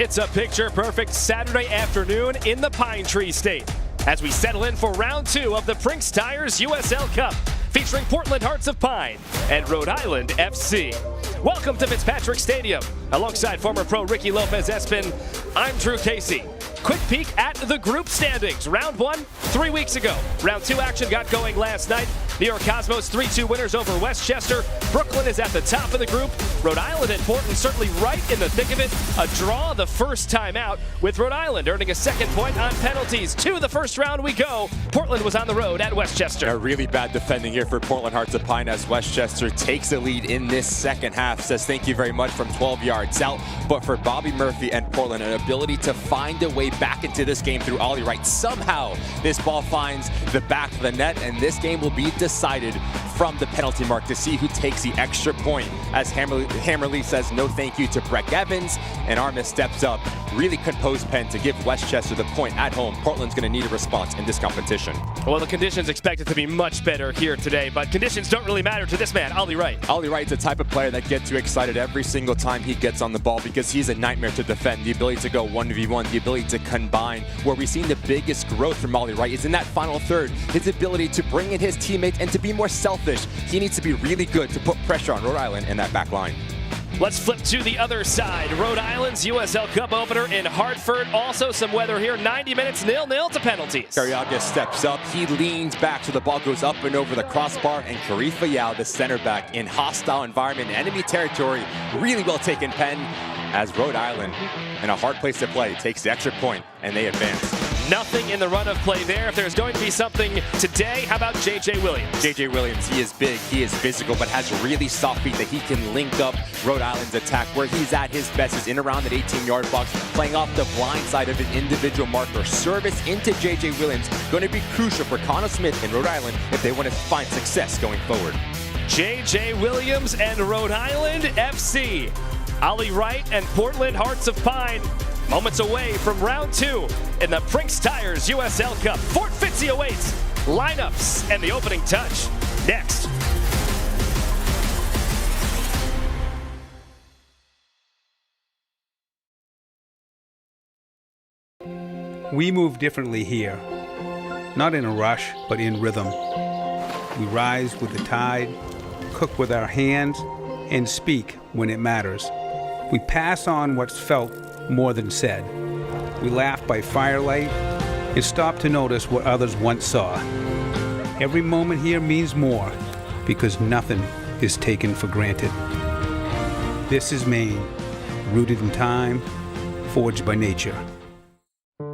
It's a picture-perfect Saturday afternoon in the Pine Tree State as we settle in for round 2 of the Prinx Tires USL Cup, featuring Portland Hearts of Pine and Rhode Island FC. Welcome to Fitzpatrick Stadium. Alongside former pro Ricky Lopez-Espin, I'm Drew Casey. Quick peek at the group standings. Round 1, 3 weeks ago. Round 2 action got going last night. New York Cosmos 3-2 winners over Westchester. Brooklyn is at the top of the group. Rhode Island and Portland certainly right in the thick of it. A draw the first time out, with Rhode Island earning a second point on penalties. To the first round we go. Portland was on the road at Westchester. A really bad defending here for Portland Hearts of Pine as Westchester takes the lead in this second half. Says thank you very much from 12 yards out. But for Bobby Murphy and Portland, an ability to find a way back into this game through Ollie Wright. Somehow this ball finds the back of the net, and this game will be decided from the penalty mark to see who takes the extra point, as Hammerly says no thank you to Breck Evans, and Armis steps up, really composed pen to give Westchester the point at home. Portland's going to need a response in this competition. Well, the conditions expected to be much better here today, but conditions don't really matter to this man, Ollie Wright. Ollie Wright's the type of player that gets you excited every single time he gets on the ball, because he's a nightmare to defend. The ability to go 1v1, the ability to combine. Where we've seen the biggest growth from Ollie Wright is in that final third. His ability to bring in his teammates and to be more selfish. He needs to be really good to put pressure on Rhode Island in that back line. Let's flip to the other side. Rhode Island's USL Cup opener in Hartford. Also some weather here. 90 minutes, 0-0 to penalties. Carriaga steps up. He leans back so the ball goes up and over the crossbar. And Karifa Yao, the center back, in hostile environment, enemy territory. Really well taken pen as Rhode Island, in a hard place to play, takes the extra point and they advance. Nothing in the run of play there. If there's going to be something today, how about J.J. Williams? J.J. Williams, he is big, he is physical, but has really soft feet that he can link up Rhode Island's attack. Where he's at his best is in around that 18-yard box, playing off the blind side of an individual marker. Service into J.J. Williams going to be crucial for Connor Smith and Rhode Island if they want to find success going forward. J.J. Williams and Rhode Island FC. Ollie Wright and Portland Hearts of Pine, moments away from round 2 in the Prinx Tires USL Cup. Fort Fitzy awaits. Lineups and the opening touch next. We move differently here, not in a rush, but in rhythm. We rise with the tide, cook with our hands, and speak when it matters. We pass on what's felt more than said. We laugh by firelight and stop to notice what others once saw. Every moment here means more because nothing is taken for granted. This is Maine, rooted in time, forged by nature.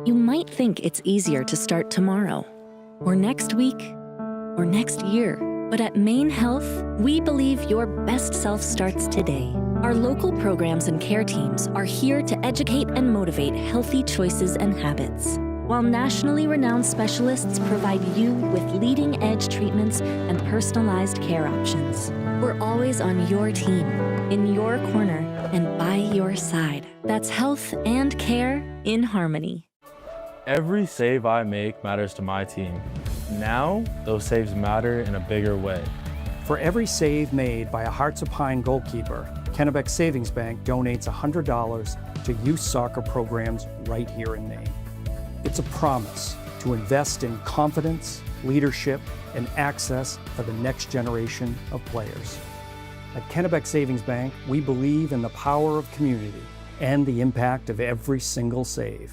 You might think it's easier to start tomorrow, or next week, or next year. But at Maine Health, we believe your best self starts today. Our local programs and care teams are here to educate and motivate healthy choices and habits, while nationally renowned specialists provide you with leading-edge treatments and personalized care options. We're always on your team, in your corner, and by your side. That's health and care in harmony. Every save I make matters to my team. Now, those saves matter in a bigger way. For every save made by a Hearts of Pine goalkeeper, Kennebec Savings Bank donates $100 to youth soccer programs right here in Maine. It's a promise to invest in confidence, leadership, and access for the next generation of players. At Kennebec Savings Bank, we believe in the power of community and the impact of every single save.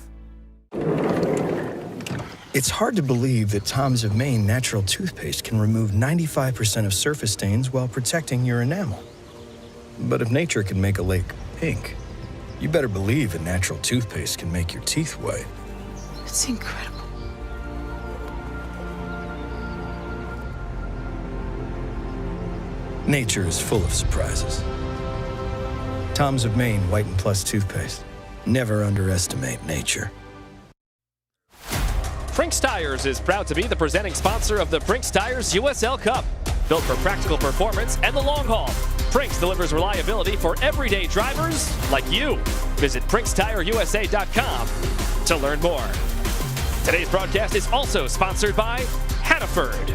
It's hard to believe that Tom's of Maine natural toothpaste can remove 95% of surface stains while protecting your enamel. But if nature can make a lake pink, you better believe a natural toothpaste can make your teeth white. It's incredible. Nature is full of surprises. Tom's of Maine White and Plus toothpaste. Never underestimate nature. Prinx Tires is proud to be the presenting sponsor of the Prinx Tires USL Cup. Built for practical performance and the long haul, Prinx delivers reliability for everyday drivers like you. Visit PrinxTireUSA.com to learn more. Today's broadcast is also sponsored by Hannaford.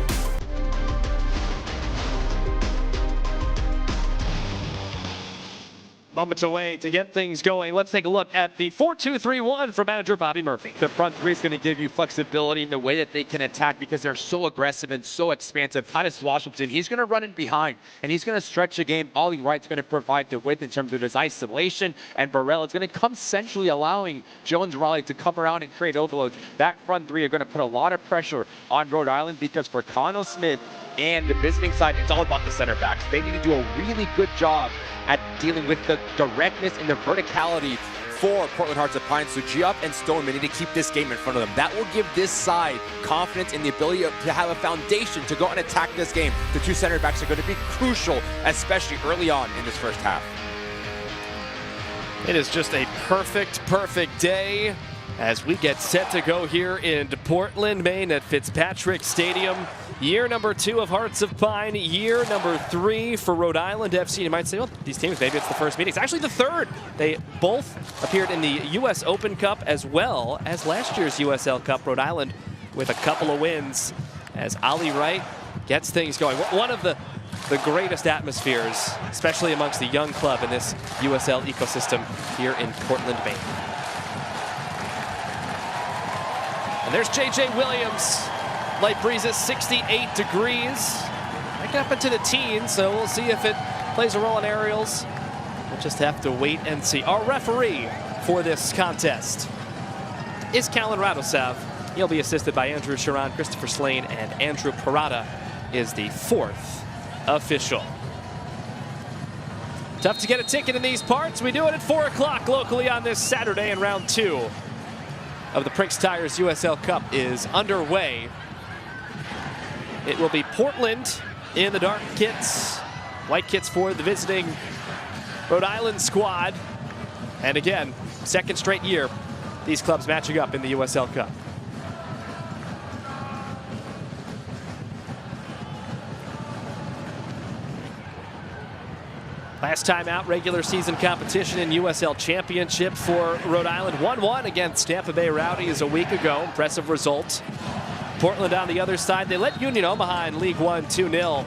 moments away to get things going. Let's take a look at the 4-2-3-1 from manager Bobby Murphy. The front three is going to give you flexibility in the way that they can attack because they're so aggressive and so expansive. Titus Washington, he's going to run in behind and he's going to stretch the game. Ollie Wright's going to provide the width in terms of his isolation, and Burrell is going to come centrally, allowing Jones Raleigh to come around and create overload. That front three are going to put a lot of pressure on Rhode Island because for Connell Smith and the visiting side, it's all about the center backs. They need to do a really good job at dealing with the directness and the verticality for Portland Hearts of Pine. So Giup and Stoneman need to keep this game in front of them. That will give this side confidence in the ability to have a foundation to go and attack this game. The two center backs are going to be crucial, especially early on in this first half. It is just a perfect day as we get set to go here in Portland, Maine at Fitzpatrick Stadium. Year number 2 of Hearts of Pine, year number 3 for Rhode Island FC. You might say, well, these teams, maybe it's the first meeting. It's actually the third. They both appeared in the U.S. Open Cup as well as last year's USL Cup. Rhode Island with a couple of wins as Ollie Wright gets things going. One of the greatest atmospheres, especially amongst the young club in this USL ecosystem here in Portland, Maine. And there's J.J. Williams. Light breezes, 68 degrees. Back up into the teens, so we'll see if it plays a role in aerials. We'll just have to wait and see. Our referee for this contest is Callan Radosav. He'll be assisted by Andrew Sharon, Christopher Slane, and Andrew Parada is the 4th official. Tough to get a ticket in these parts. We do it at 4 o'clock locally on this Saturday, and round 2 of the Prinx Tires USL Cup is underway. It will be Portland in the dark kits, white kits for the visiting Rhode Island squad. And again, second straight year, these clubs matching up in the USL Cup. Last time out, regular season competition in USL Championship for Rhode Island. 1-1 against Tampa Bay Rowdies a week ago. Impressive result. Portland on the other side. They let Union Omaha in League One 2-0.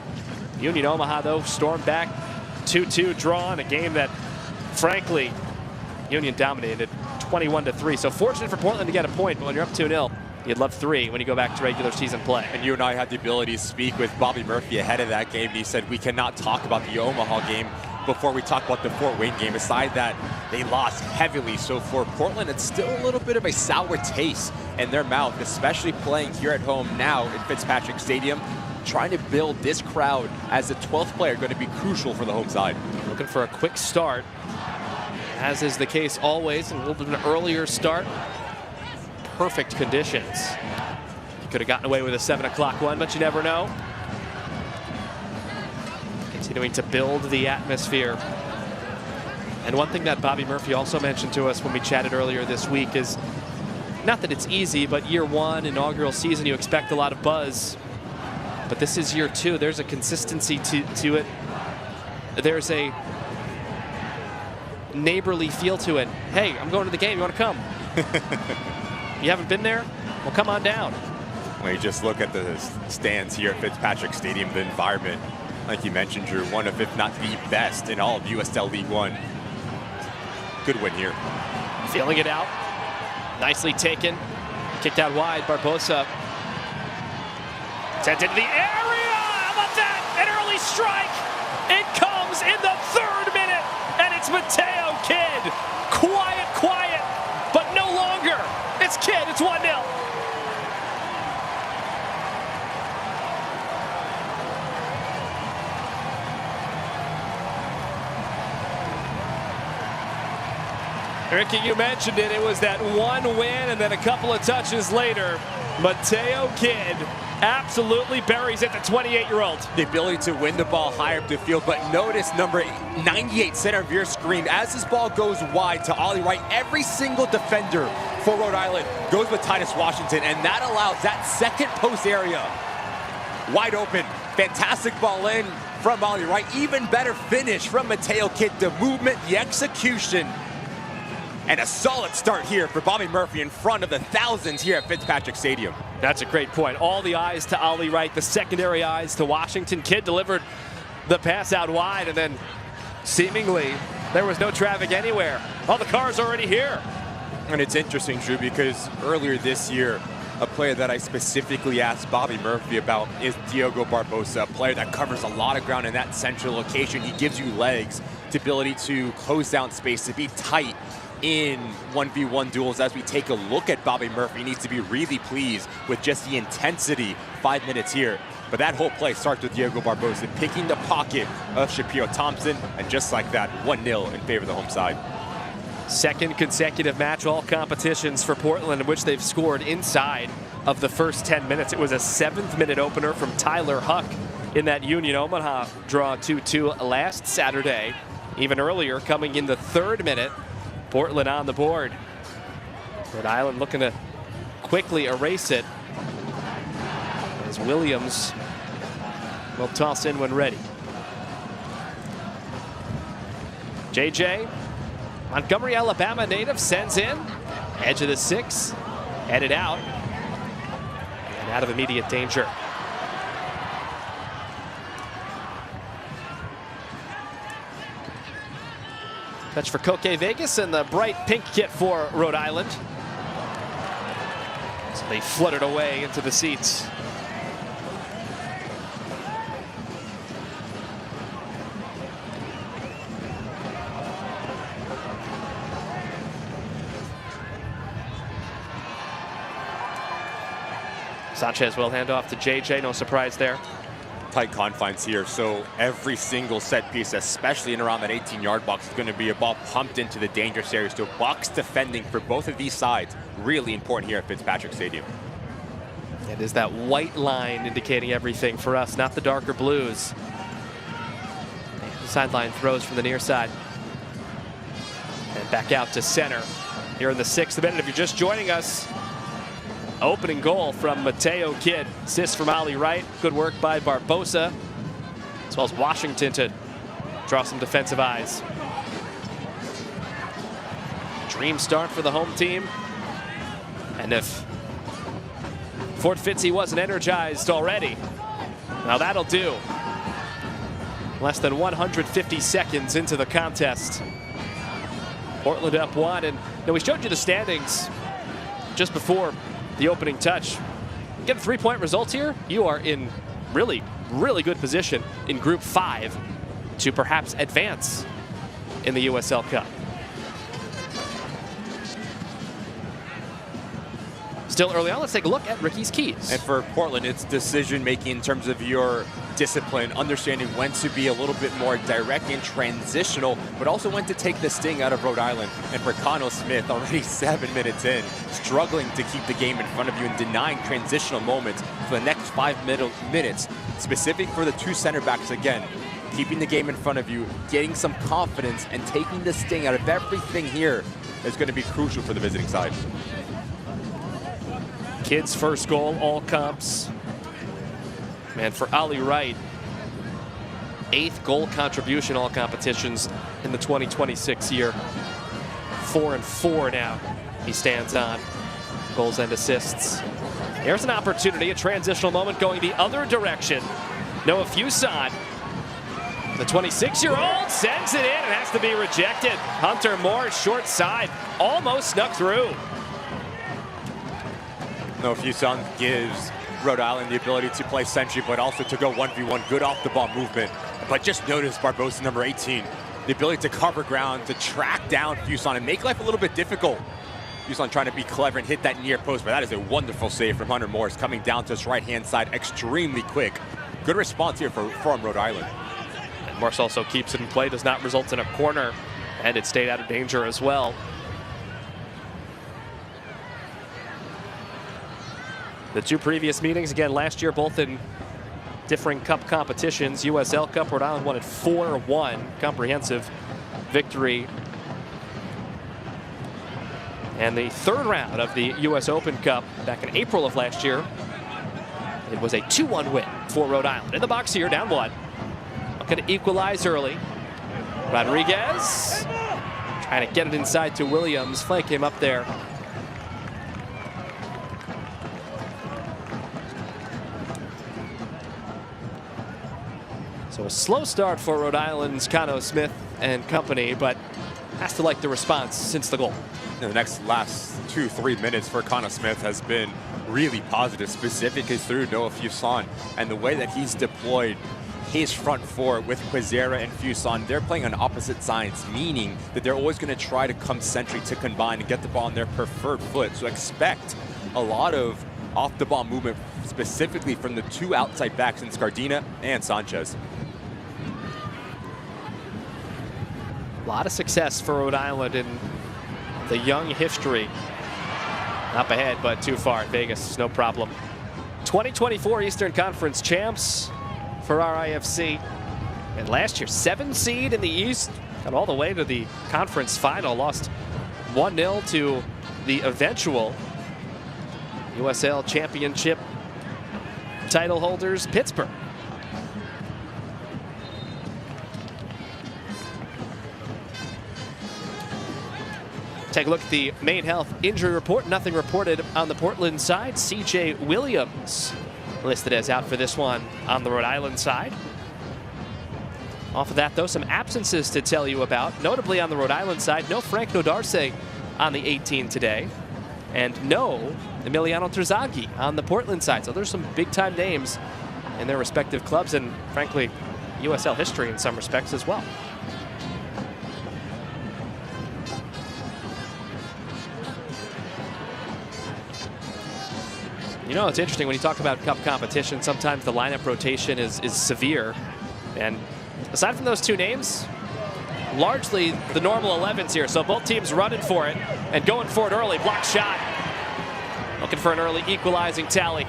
Union Omaha, though, stormed back 2-2 draw in a game that, frankly, Union dominated 21-3. So fortunate for Portland to get a point, but when you're up 2-0, you'd love 3 when you go back to regular season play. And you and I had the ability to speak with Bobby Murphy ahead of that game. And he said, we cannot talk about the Omaha game before we talk about the Fort Wayne game. Aside that, they lost heavily. So for Portland, it's still a little bit of a sour taste in their mouth, especially playing here at home now in Fitzpatrick Stadium. Trying to build this crowd as the 12th player going to be crucial for the home side. Looking for a quick start, as is the case always, and a little bit of an earlier start. Perfect conditions. You could have gotten away with a 7 o'clock one, but you never know. Continuing to build the atmosphere. And one thing that Bobby Murphy also mentioned to us when we chatted earlier this week is, not that it's easy, but year 1, inaugural season, you expect a lot of buzz. But this is year 2. There's a consistency to it. There's a neighborly feel to it. Hey, I'm going to the game. You want to come? You haven't been there? Well, come on down. When you just look at the stands here at Fitzpatrick Stadium, the environment, like you mentioned, Drew, one of, if not the best in all of USL League One. Good win here. Feeling it out. Nicely taken. Kicked out wide. Barbosa. Sent into the area. How about that? An early strike. It comes in the 3rd minute. And it's Mateo Kidd. Quiet. But no longer. It's Kidd. It's 1-0. Ricky, you mentioned it. It was that one win, and then a couple of touches later, Mateo Kidd absolutely buries it, the 28-year-old. The ability to win the ball higher up the field, but notice number 98, center of your screen, as this ball goes wide to Ollie Wright, every single defender for Rhode Island goes with Titus Washington, and that allows that second post area wide open. Fantastic ball in from Ollie Wright. Even better finish from Mateo Kidd. The movement, the execution. And a solid start here for Bobby Murphy in front of the thousands here at Fitzpatrick Stadium. That's a great point. All the eyes to Ollie Wright, the secondary eyes to Washington. Kidd delivered the pass out wide, and then seemingly There was no traffic anywhere. All the cars already here. And it's interesting, Drew, because earlier this year, a player that I specifically asked Bobby Murphy about is Diogo Barbosa, a player that covers a lot of ground in that central location. He gives you legs, the ability to close down space, to be tight in 1v1 duels. As we take a look at Bobby Murphy, he needs to be really pleased with just the intensity. 5 minutes here. But that whole play starts with Diogo Barbosa picking the pocket of Shapiro Thompson, and just like that, 1-0 in favor of the home side. Second consecutive match all competitions for Portland in which they've scored inside of the first 10 minutes. It was a 7th-minute opener from Tyler Huck in that Union Omaha draw 2-2 last Saturday. Even earlier, coming in the 3rd minute, Portland on the board. Rhode Island looking to quickly erase it, as Williams will toss in when ready. JJ, Montgomery, Alabama native, sends in. Edge of the 6, headed out, and out of immediate danger. Touch for Koke Vegas and the bright pink kit for Rhode Island. So they fluttered away into the seats. Sanchez will hand off to JJ, no surprise there. Tight confines here, so every single set piece, especially in around that 18-yard box, is going to be a ball pumped into the dangerous area. So box defending for both of these sides, really important here at Fitzpatrick Stadium. It is that white line indicating everything for us, not the darker blues. The sideline throws from the near side. And back out to center here in the 6th minute. If you're just joining us, opening goal from Mateo Kidd. Assist from Ali Wright. Good work by Barbosa, as well as Washington to draw some defensive eyes. Dream start for the home team. And if Fort Fitzy wasn't energized already, now that'll do. Less than 150 seconds into the contest. Portland up 1, and we showed you the standings just before the opening touch. Get a 3-point result here, you are in really, really good position in Group 5 to perhaps advance in the USL Cup. Still early on, let's take a look at Ricky's keys. And for Portland, it's decision-making in terms of your discipline, understanding when to be a little bit more direct and transitional, but also when to take the sting out of Rhode Island. And for Connell Smith, already 7 minutes in, struggling to keep the game in front of you and denying transitional moments for the next 5 minutes, specific for the 2 center backs again. Keeping the game in front of you, getting some confidence, and taking the sting out of everything here is going to be crucial for the visiting side. Kidd's first goal, all comps. Man, for Ali Wright, 8th goal contribution, all competitions in the 2026 year. 4-4 now he stands on goals and assists. Here's an opportunity, a transitional moment going the other direction. Noah Fuson, the 26-year-old, sends it in and has to be rejected. Hunter Moore, short side, almost snuck through. Noah Fuson gives Rhode Island the ability to play sentry, but also to go 1v1, good off the ball movement. But just notice Barbosa, number 18, the ability to cover ground, to track down Fuson and make life a little bit difficult. Fuson trying to be clever and hit that near post, but that is a wonderful save from Hunter Morris, coming down to his right-hand side extremely quick. Good response here from Rhode Island. And Morris also keeps it in play, does not result in a corner, and it stayed out of danger as well. The 2 previous meetings, again, last year, both in differing cup competitions. USL Cup, Rhode Island won it 4-1, comprehensive victory. And the 3rd round of the US Open Cup back in April of last year, it was a 2-1 win for Rhode Island. In the box here, down 1. Looking to equalize early. Rodriguez trying to get it inside to Williams. Flank came up there. So a slow start for Rhode Island's Connell Smith. and company, but has to like the response since the goal. The last 2-3 minutes for Connor Smith has been really positive, specifically through Noah Fuson, and the way that he's deployed his front four with Quezera and Fuson. They're playing on opposite sides, meaning that they're always going to try to come centric to combine and get the ball on their preferred foot. So expect a lot of off the ball movement, specifically from the two outside backs in Scardina and Sanchez. A lot of success for Rhode Island in the young history. Up ahead, but too far. Vegas, no problem. 2024 Eastern Conference champs for RIFC. And last year, 7 seed in the East. Got all the way to the conference final. Lost 1-0 to the eventual USL Championship title holders, Pittsburgh. Take a look at the main health injury report. Nothing reported on the Portland side. CJ Williams listed as out for this one on the Rhode Island side. Off of that, though, some absences to tell you about. Notably on the Rhode Island side, no Frank Nodarse on the 18 today. And no Emiliano Terzaghi on the Portland side. So there's some big-time names in their respective clubs and, frankly, USL history in some respects as well. You know, it's interesting when you talk about cup competition, sometimes the lineup rotation is severe. And aside from those two names, largely the normal 11s here. So both teams running for it and going for it early. Block shot. Looking for an early equalizing tally.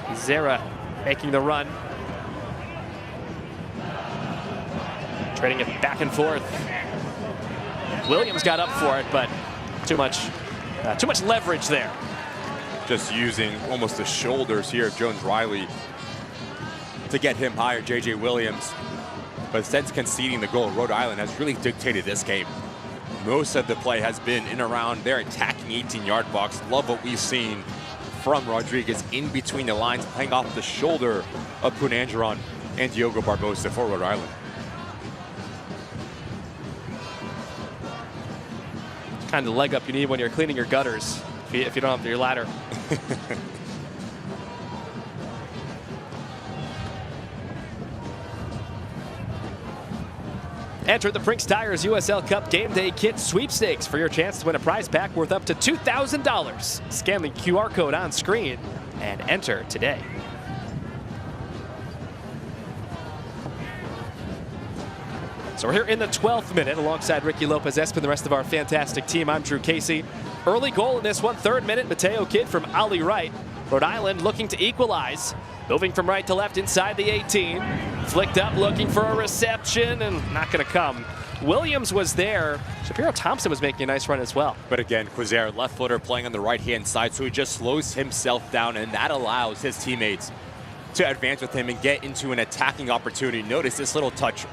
Zera making the run. Trading it back and forth. Williams got up for it, but too much leverage there. Just using almost the shoulders here of Jones Riley to get him higher, JJ Williams. But since conceding the goal, Rhode Island has really dictated this game. Most of the play has been in around their attacking 18-yard box. Love what we've seen from Rodriguez in between the lines, playing off the shoulder of Punanjaran and Diogo Barbosa for Rhode Island. Kind of leg up you need when you're cleaning your gutters if you don't have your ladder. Enter the Prinx Tires USL Cup Game Day Kit Sweepstakes for your chance to win a prize pack worth up to $2,000. Scan the QR code on screen and enter today. So we're here in the 12th minute alongside Ricky Lopez-Espin and the rest of our fantastic team. I'm Drew Casey. Early goal in this one, 3rd minute, Mateo Kidd from Ali Wright. Rhode Island looking to equalize. Moving from right to left inside the 18. Flicked up, looking for a reception, and not going to come. Williams was there. Shapiro Thompson was making a nice run as well. But again, Quezera, left footer, playing on the right-hand side, so he just slows himself down, and that allows his teammates to advance with him and get into an attacking opportunity. Notice this little touch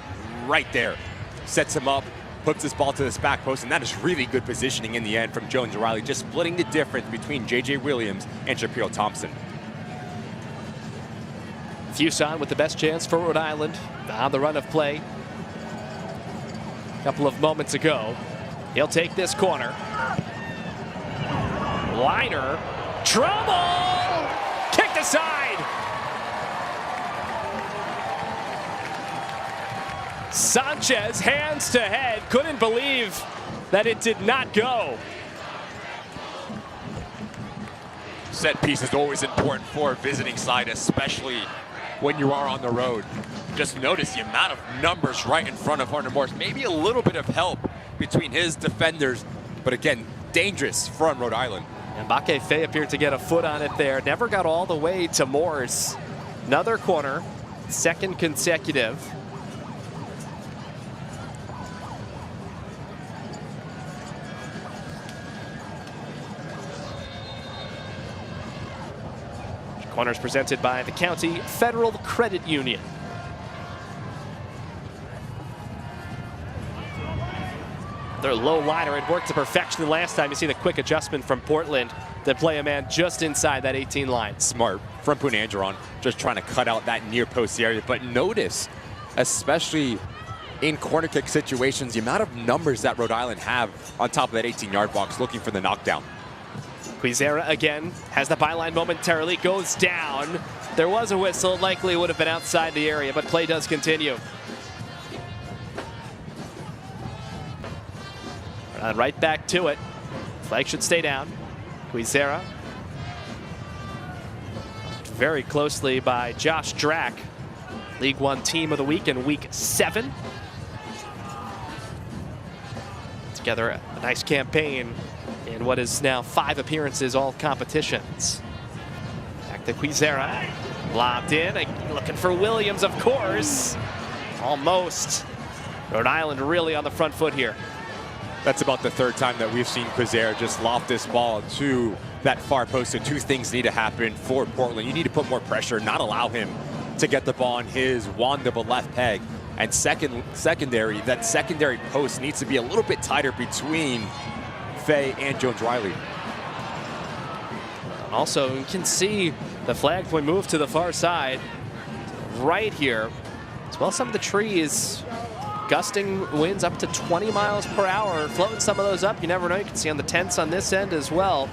right there. Sets him up, puts this ball to this back post, and that is really good positioning in the end from Jones Riley, just splitting the difference between JJ Williams and Shapiro Thompson. Fuson with the best chance for Rhode Island on the run of play. A couple of moments ago. He'll take this corner. Liner. Trouble! Kicked aside! Sanchez, hands to head, couldn't believe that it did not go. Set piece is always important for a visiting side, especially when you are on the road. Just notice the amount of numbers right in front of Horner Morris. Maybe a little bit of help between his defenders, but again, dangerous from Rhode Island. And Mbake Faye appeared to get a foot on it there. Never got all the way to Morris. Another corner, 2nd consecutive. Corners presented by the County Federal Credit Union. Their low liner had worked to perfection the last time. You see the quick adjustment from Portland. that play a man just inside that 18 line. Smart from Punandron, just trying to cut out that near post area. But notice, especially in corner kick situations, the amount of numbers that Rhode Island have on top of that 18-yard box looking for the knockdown. Quizera again has the byline momentarily, goes down. There was a whistle, likely would have been outside the area, but play does continue. Right back to it. Flag should stay down. Quizera. Very closely by Josh Drack, League One Team of the Week in Week 7. Together a nice campaign in what is now 5 appearances, all competitions. Back to Quizera, lobbed in, looking for Williams, of course. Almost. Rhode Island really on the front foot here. That's about the 3rd time that we've seen Quizera just loft this ball to that far post. So 2 things need to happen for Portland. You need to put more pressure, not allow him to get the ball on his wand of a left peg. And secondary, that secondary post needs to be a little bit tighter between Fay and Jones-Riley. Also, you can see the flagpoint move to the far side right here. As well, some of the trees, gusting winds up to 20 miles per hour, floating some of those up. You never know. You can see on the tents on this end as well.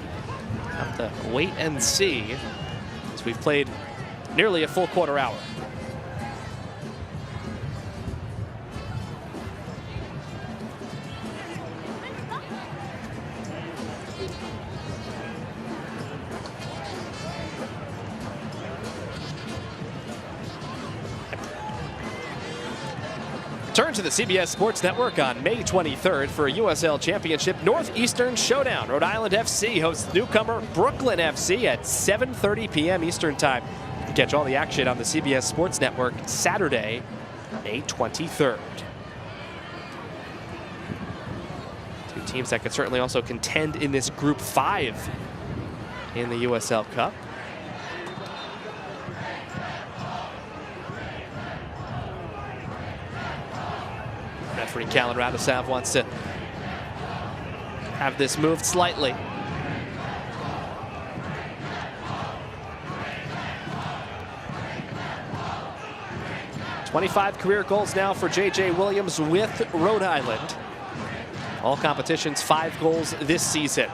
Have to wait and see, as we've played nearly a full quarter hour. Turn to the CBS Sports Network on May 23rd for a USL Championship Northeastern Showdown. Rhode Island FC hosts newcomer Brooklyn FC at 7:30 p.m. Eastern Time. You can catch all the action on the CBS Sports Network Saturday, May 23rd. 2 teams that could certainly also contend in this Group 5 in the USL Cup. Referee Callan Radosav wants to have this moved slightly. .25 career goals now for J.J. Williams with Rhode Island. All competitions, 5 goals this season.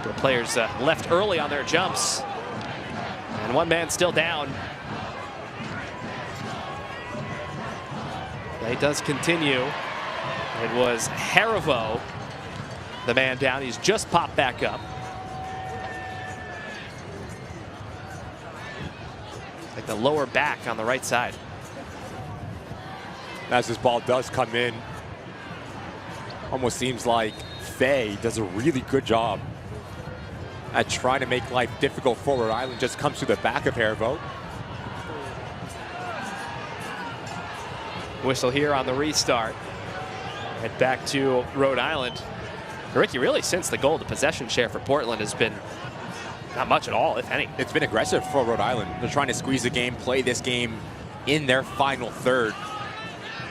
The players left early on their jumps. And 1 man still down. Play does continue. It was Harivo, the man down. He's just popped back up. Like the lower back on the right side. As this ball does come in, almost seems like Fay does a really good job at trying to make life difficult for Rhode Island. Just comes to the back of Harivo. Whistle here on the restart. Head back to Rhode Island. Ricky, really since the goal, the possession share for Portland has been not much at all, if any. It's been aggressive for Rhode Island. They're trying to squeeze the game, play this game in their final third.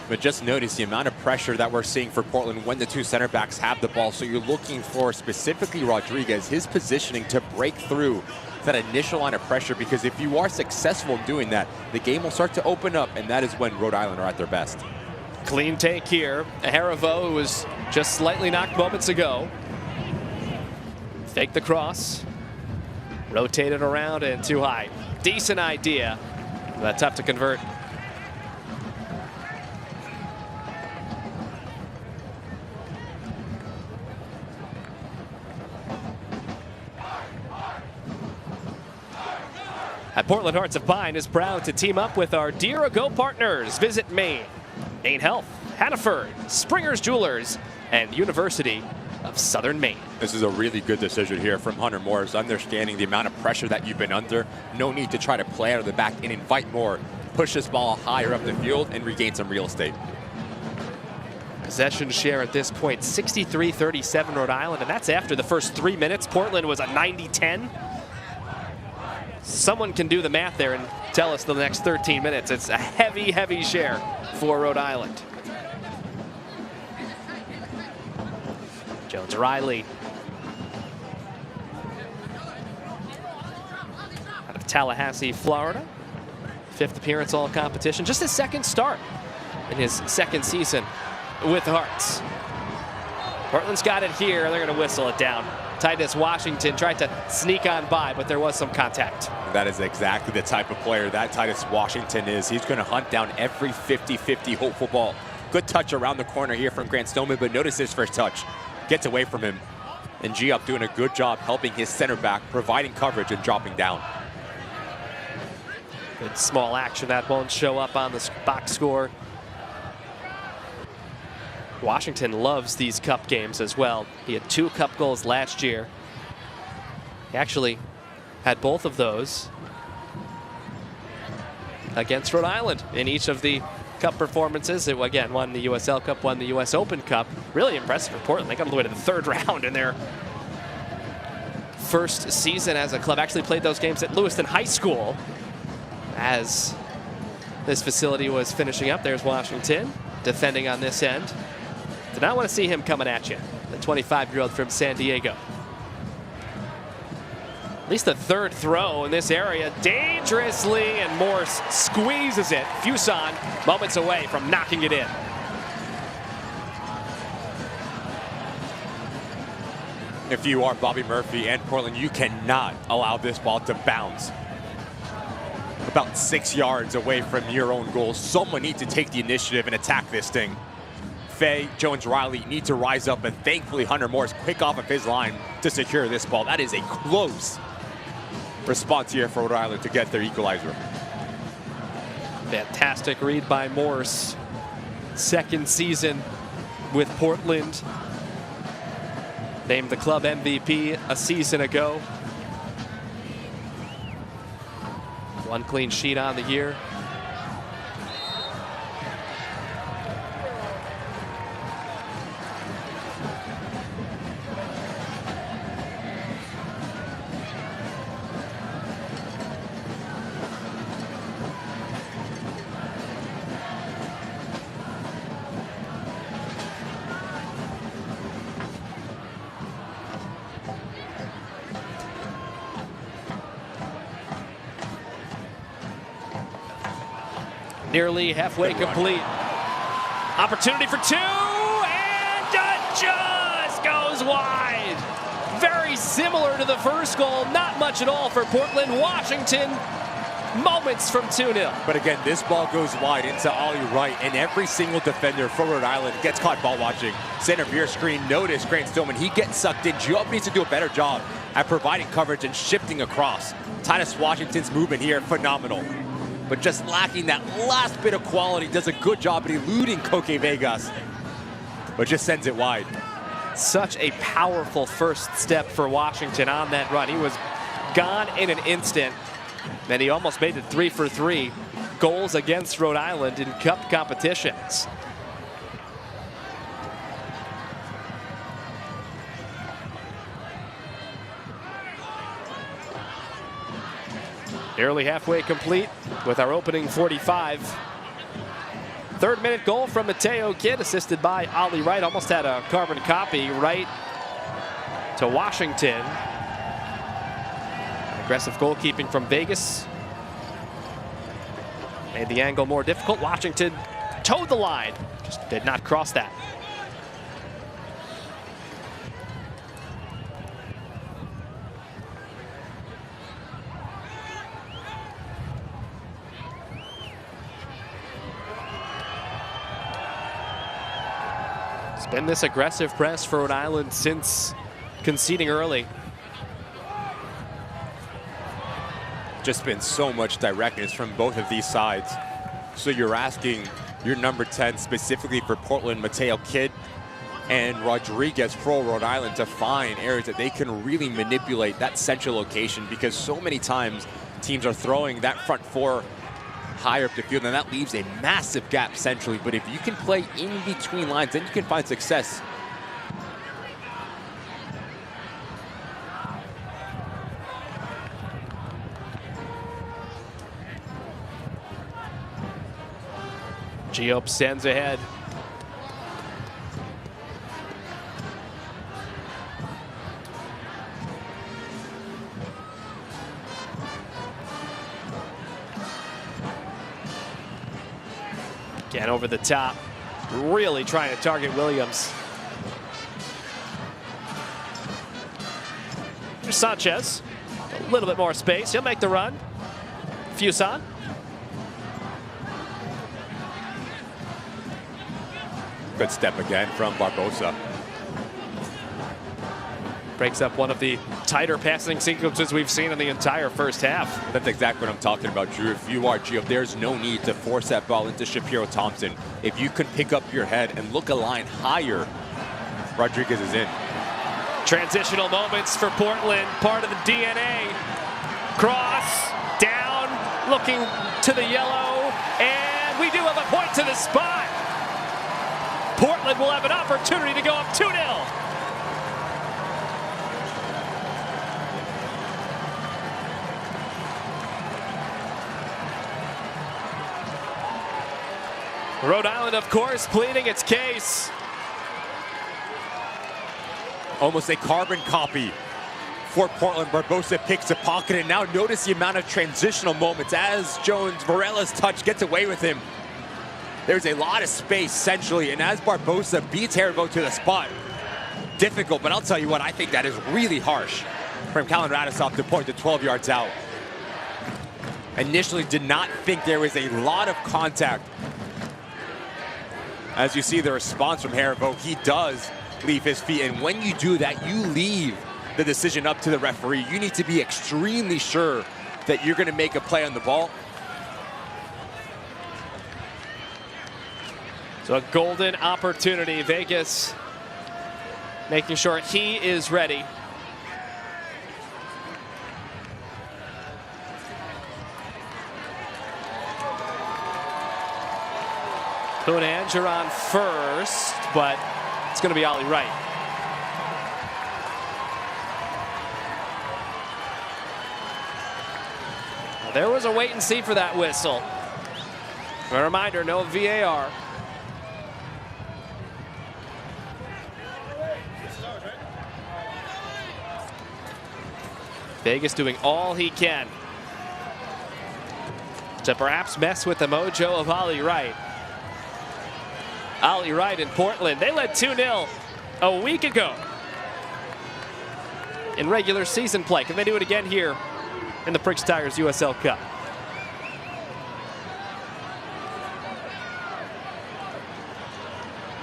But just notice the amount of pressure that we're seeing for Portland when the 2 center backs have the ball. So you're looking for specifically Rodriguez, his positioning to break through that initial line of pressure, because if you are successful in doing that, the game will start to open up, and that is when Rhode Island are at their best. Clean take here. Harivo, who was just slightly knocked moments ago. Fake the cross. Rotated around and too high. Decent idea, but tough to convert. At Portland Hearts of Pine is proud to team up with our Dear Ago partners. Visit Maine, Maine Health, Hannaford, Springer's Jewelers, and University of Southern Maine. This is a really good decision here from Hunter Morris, understanding the amount of pressure that you've been under. No need to try to play out of the back and invite more. Push this ball higher up the field and regain some real estate. Possession share at this point, 63-37 Rhode Island, and that's after the first 3 minutes. Portland was a 90-10. Someone can do the math there and tell us the next 13 minutes. It's a heavy, heavy share for Rhode Island. Jones-Riley. Tallahassee, Florida. 5th appearance all competition. Just his 2nd start in his 2nd season with the Hearts. Portland's got it here. They're going to whistle it down. Titus Washington tried to sneak on by, but there was some contact. That is exactly the type of player that Titus Washington is. He's going to hunt down every 50-50 hopeful ball. Good touch around the corner here from Grant Stoneman, but notice his first touch. Gets away from him. And G-Up doing a good job helping his center back, providing coverage and dropping down. Good small action that won't show up on the box score. Washington loves these cup games as well. He had 2 cup goals last year. He actually had both of those against Rhode Island in each of the cup performances. It, again, won the USL Cup, won the US Open Cup. Really impressive for Portland. They got all the way to the 3rd round in their first season as a club. Actually played those games at Lewiston High School as this facility was finishing up. There's Washington defending on this end. Did not want to see him coming at you, the 25-year-old from San Diego. At least the 3rd throw in this area, dangerously, and Morse squeezes it. Fuson moments away from knocking it in. If you are Bobby Murphy and Portland, you cannot allow this ball to bounce about 6 yards away from your own goal. Someone needs to take the initiative and attack this thing. Faye, Jones-Riley need to rise up, and thankfully Hunter Morris quick off of his line to secure this ball. That is a close response here for Rhode Island to get their equalizer. Fantastic read by Morse. 2nd season with Portland. Named the club MVP a season ago. 1 clean sheet on the year. Nearly halfway complete. Opportunity for 2, and it just goes wide. Very similar to the first goal, not much at all for Portland. Washington, moments from 2-0. But again, this ball goes wide into Ollie Wright, and every single defender for Rhode Island gets caught ball watching. Center of your screen, notice Grant Stillman, he gets sucked in. G-Up needs to do a better job at providing coverage and shifting across. Titus Washington's movement here, phenomenal. But just lacking that last bit of quality. Does a good job at eluding Koke Vegas, but just sends it wide. Such a powerful first step for Washington on that run. He was gone in an instant, and he almost made it 3 for 3 goals against Rhode Island in cup competitions. Nearly halfway complete with our opening 45. 3rd minute goal from Mateo Kidd, assisted by Ollie Wright. Almost had a carbon copy right to Washington. Aggressive goalkeeping from Vegas made the angle more difficult. Washington towed the line, just did not cross that. It's been this aggressive press for Rhode Island since conceding early. Just been so much directness from both of these sides. So you're asking your number 10, specifically for Portland, Mateo Kidd and Rodriguez for Rhode Island, to find areas that they can really manipulate that central location, because so many times teams are throwing that front 4 higher up the field, and that leaves a massive gap centrally. But if you can play in between lines, then you can find success. G-Up sends ahead. Again, over the top, really trying to target Williams. Here's Sanchez, a little bit more space. He'll make the run. Fuson. Good step again from Barbosa. Breaks up one of the tighter passing sequences we've seen in the entire first half. That's exactly what I'm talking about, Drew. If you are Gio, there's no need to force that ball into Shapiro Thompson. If you can pick up your head and look a line higher, Rodriguez is in. Transitional moments for Portland, part of the DNA. Cross, down, looking to the yellow, and we do have a point to the spot. Portland will have an opportunity to go up 2-0. Rhode Island, of course, pleading its case. Almost a carbon copy for Portland. Barbosa picks a pocket, and now notice the amount of transitional moments as Jones, Varela's touch gets away with him. There's a lot of space centrally, and as Barbosa beats Hervo to the spot, difficult, but I'll tell you what, I think that is really harsh from Callan Radisov to point to 12 yards out. Initially did not think there was a lot of contact. As you see the response from Hervo, he does leave his feet, and when you do that, you leave the decision up to the referee. You need to be extremely sure that you're going to make a play on the ball. So a golden opportunity. Vegas making sure he is ready. Hunan, you're on first, but it's going to be Ollie Wright. Well, there was a wait and see for that whistle. A reminder, no VAR. Vegas doing all he can to perhaps mess with the mojo of Ollie Wright. Ollie Wright in Portland, they led 2-0 a week ago in regular season play. Can they do it again here in the Prinx Tigers USL Cup?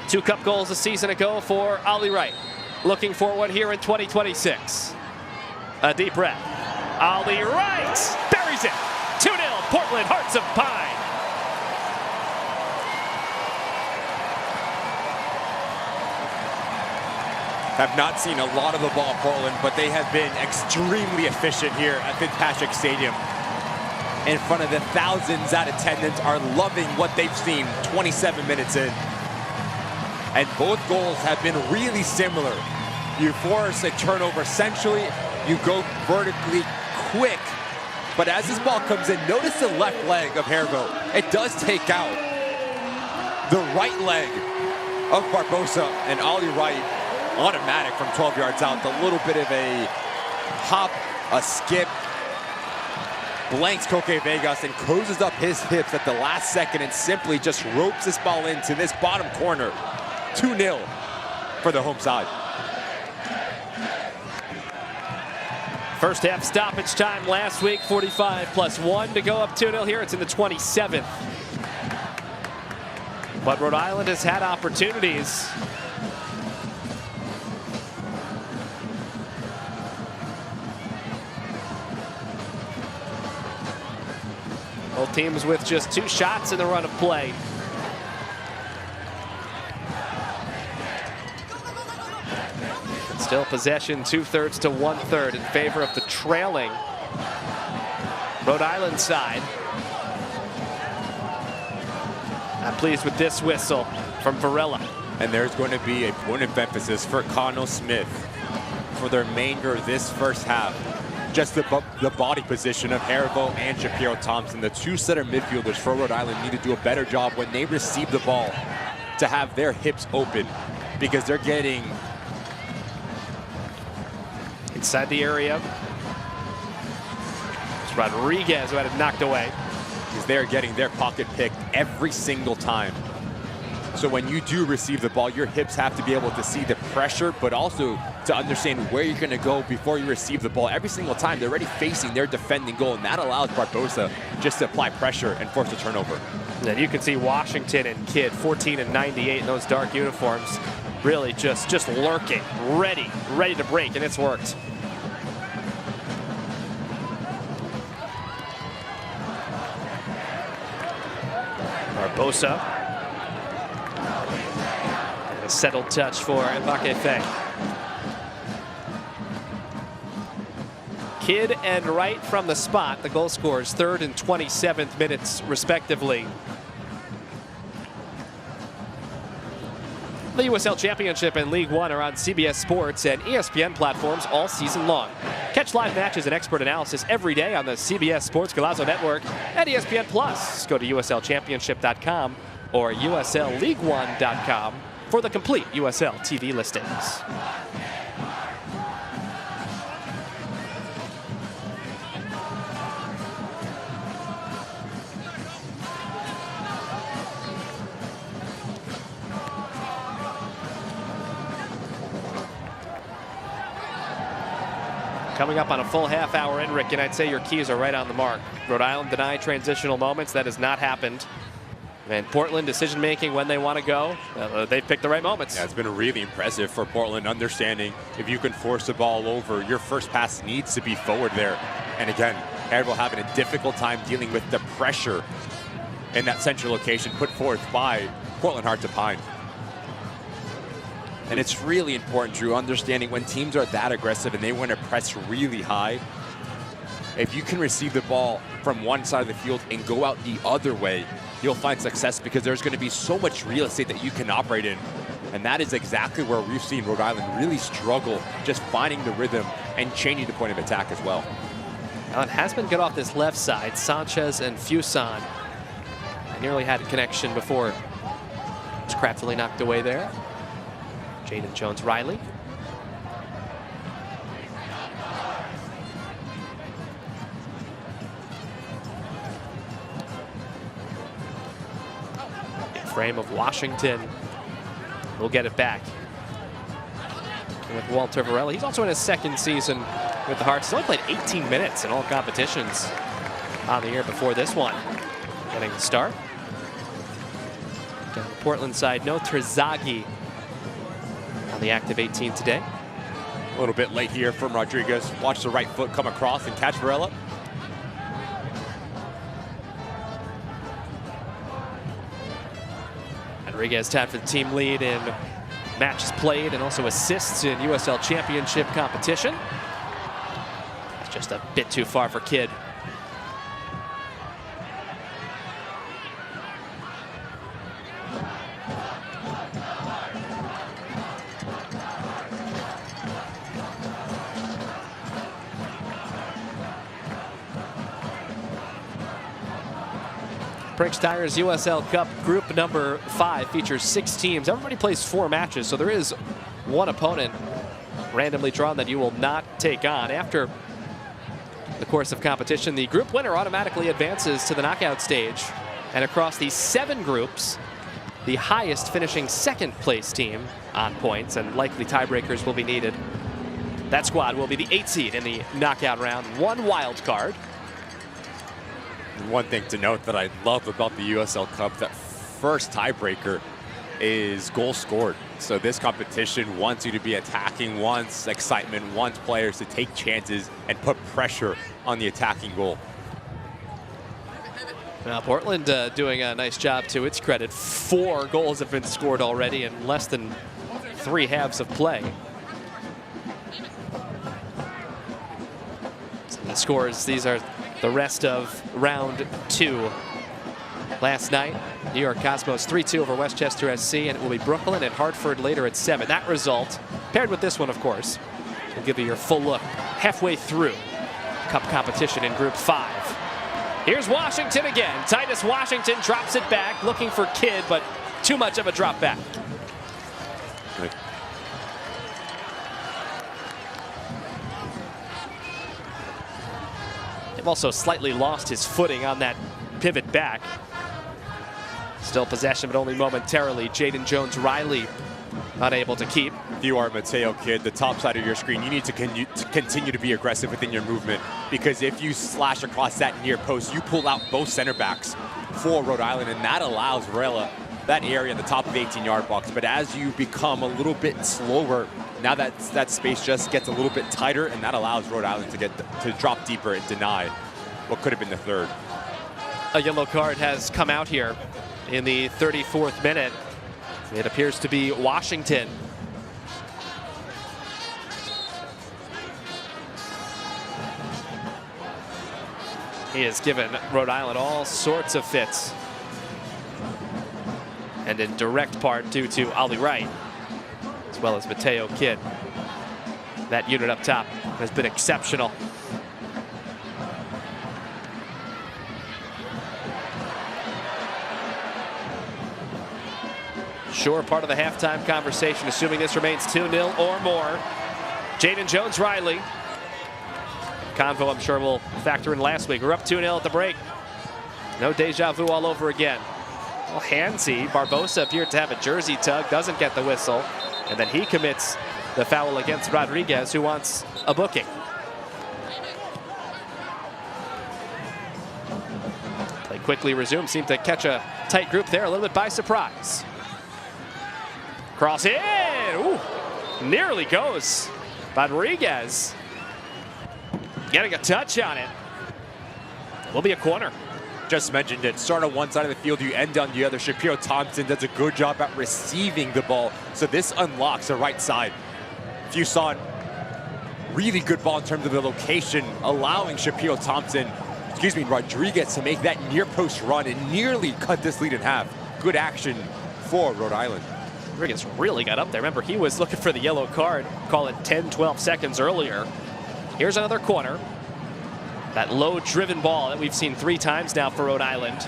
Two cup goals a season ago for Ollie Wright. Looking for one here in 2026. A deep breath. Ollie Wright buries it. 2-0 Portland Hearts of Pine. Have not seen a lot of the ball, Portland, but they have been extremely efficient here at Fitzpatrick Stadium. In front of the thousands at attendance are loving what they've seen 27 minutes in. And both goals have been really similar. You force a turnover centrally, you go vertically quick, but as this ball comes in, notice the left leg of Hervo. It does take out the right leg of Barbosa, and Ollie Wright automatic from 12 yards out. A little bit of a hop, a skip, blanks Koke Vegas and closes up his hips at the last second and simply just ropes this ball into this bottom corner. 2-0 for the home side. First half stoppage time last week, 45+1 to go up 2-0 here. It's in the 27th. But Rhode Island has had opportunities. Both teams with just 2 shots in the run of play. But still possession 2/3 to 1/3 in favor of the trailing Rhode Island side. Not pleased with this whistle from Varela. And there's going to be a point of emphasis for Connell Smith for the remainder of this first half. Just the body position of Hervo and Shapiro Thompson. The 2 center midfielders for Rhode Island need to do a better job when they receive the ball to have their hips open, because they're getting inside the area. It's Rodriguez who had it knocked away. He's they're getting their pocket picked every single time. So when you do receive the ball, your hips have to be able to see the pressure, but also to understand where you're going to go before you receive the ball. Every single time, they're already facing their defending goal, and that allows Barbosa just to apply pressure and force a turnover. And you can see Washington and Kidd, 14 and 98 in those dark uniforms, really just lurking, ready to break, and it's worked. Barbosa. And a settled touch for Mbake Feng. Kidd and Wright from the spot, the goal scorers, 3rd and 27th minutes respectively. The USL Championship and League One are on CBS Sports and ESPN platforms all season long. Catch live matches and expert analysis every day on the CBS Sports Golazo Network and ESPN Plus. Go to USLChampionship.com or USLLeague1.com for the complete USL TV listings. Coming up on a full half hour in, Rick, and I'd say your keys are right on the mark. Rhode Island denied transitional moments. That has not happened. And Portland decision making when they want to go. They've picked the right moments. Yeah, it's been really impressive for Portland, understanding if you can force the ball over, your first pass needs to be forward there. And again, Admiral having a difficult time dealing with the pressure in that central location put forth by Portland Hearts of Pine. And it's really important, Drew, understanding when teams are that aggressive and they want to press really high, if you can receive the ball from one side of the field and go out the other way, you'll find success because there's going to be so much real estate that you can operate in. And that is exactly where we've seen Rhode Island really struggle, just finding the rhythm and changing the point of attack as well. Well, it has been good off this left side. Sanchez and Fuson nearly had a connection before it's craftily knocked away there. Jaden Jones-Riley. Frame of Washington will get it back. And with Walter Varela, he's also in his 2nd season with the Hearts. He's only played 18 minutes in all competitions on the year before this one. Getting the start. Down the Portland side, no Trezeguet on the active 18 today. A little bit late here from Rodriguez. Watch the right foot come across and catch Varela. Rodriguez tied for the team lead in matches played and also assists in USL Championship competition. It's just a bit too far for Kidd. Prinx Tires USL Cup Group number 5 features 6 teams. Everybody plays 4 matches, so there is one opponent randomly drawn that you will not take on. After the course of competition, the group winner automatically advances to the knockout stage. And across these 7 groups, the highest finishing 2nd place team on points, and likely tiebreakers will be needed. That squad will be the 8th seed in the knockout round. 1 wild card. One thing to note that I love about the USL Cup, that first tiebreaker is goals scored. So this competition wants you to be attacking, wants excitement, wants players to take chances and put pressure on the attacking goal. Now Portland doing a nice job to its credit. 4 goals have been scored already in less than 3 halves of play. So the scores, these are the rest of round 2. Last night, New York Cosmos 3-2 over Westchester SC, and it will be Brooklyn and Hartford later at 7. That result, paired with this one, of course, will give you your full look halfway through Cup competition in Group 5. Here's Washington again. Titus Washington drops it back, looking for Kidd, but too much of a drop back. Right. They've also slightly lost his footing on that pivot back. Still possession, but only momentarily. Jaden Jones-Riley unable to keep. If you are Mateo Kidd, the top side of your screen, you need to continue to be aggressive within your movement, because if you slash across that near post, you pull out both center backs for Rhode Island, and that allows Varela that area in the top of 18-yard box. But as you become a little bit slower, now that space just gets a little bit tighter, and that allows Rhode Island to drop deeper and deny what could have been the third. A yellow card has come out here in the 34th minute. It appears to be Washington. He has given Rhode Island all sorts of fits, and in direct part due to Ollie Wright, as well as Mateo Kidd. That unit up top has been exceptional. Sure, part of the halftime conversation, assuming this remains 2-0 or more. Jaden Jones-Riley. Convo, I'm sure, will factor in last week. We're up 2-0 at the break. No deja vu all over again. Well, handsy. Barbosa appeared to have a jersey tug, doesn't get the whistle, and then he commits the foul against Rodriguez, who wants a booking. Play quickly resumed. Seemed to catch a tight group there, a little bit by surprise. Cross in. Ooh, nearly goes. Rodriguez getting a touch on it. Will be a corner. Just mentioned it. Start on one side of the field, you end on the other. Shapiro Thompson does a good job at receiving the ball, so this unlocks the right side. If you saw it, really good ball in terms of the location, allowing Shapiro Thompson, Rodriguez to make that near post run and nearly cut this lead in half. Good action for Rhode Island. Rodriguez really got up there. Remember, he was looking for the yellow card, call it 10, 12 seconds earlier. Here's another corner. That low-driven ball that we've seen 3 times now for Rhode Island.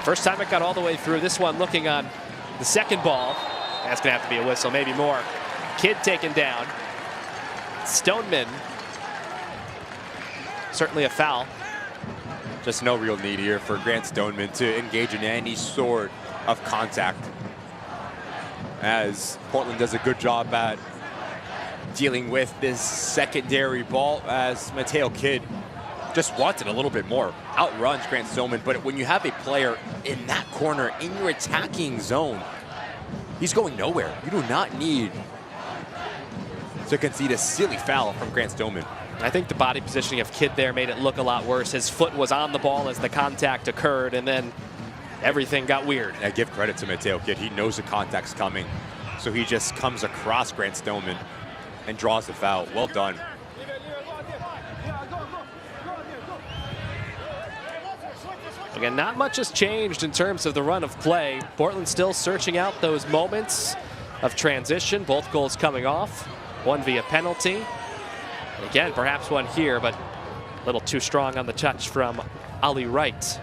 First time it got all the way through. This one looking on the second ball. That's going to have to be a whistle, maybe more. Kidd taken down. Stoneman. Certainly a foul. Just no real need here for Grant Stoneman to engage in any sort of contact, as Portland does a good job at dealing with this secondary ball, as Mateo Kidd just wants it a little bit more. Outruns Grant Stoneman, but when you have a player in that corner in your attacking zone, he's going nowhere. You do not need to concede a silly foul from Grant Stoneman. I think the body positioning of Kidd there made it look a lot worse. His foot was on the ball as the contact occurred, and then everything got weird. I give credit to Mateo Kidd. He knows the contact's coming, so he just comes across Grant Stoneman and draws the foul. Well done. Again, not much has changed in terms of the run of play. Portland still searching out those moments of transition. Both goals coming off. One via penalty. Again, perhaps one here, but a little too strong on the touch from Ollie Wright.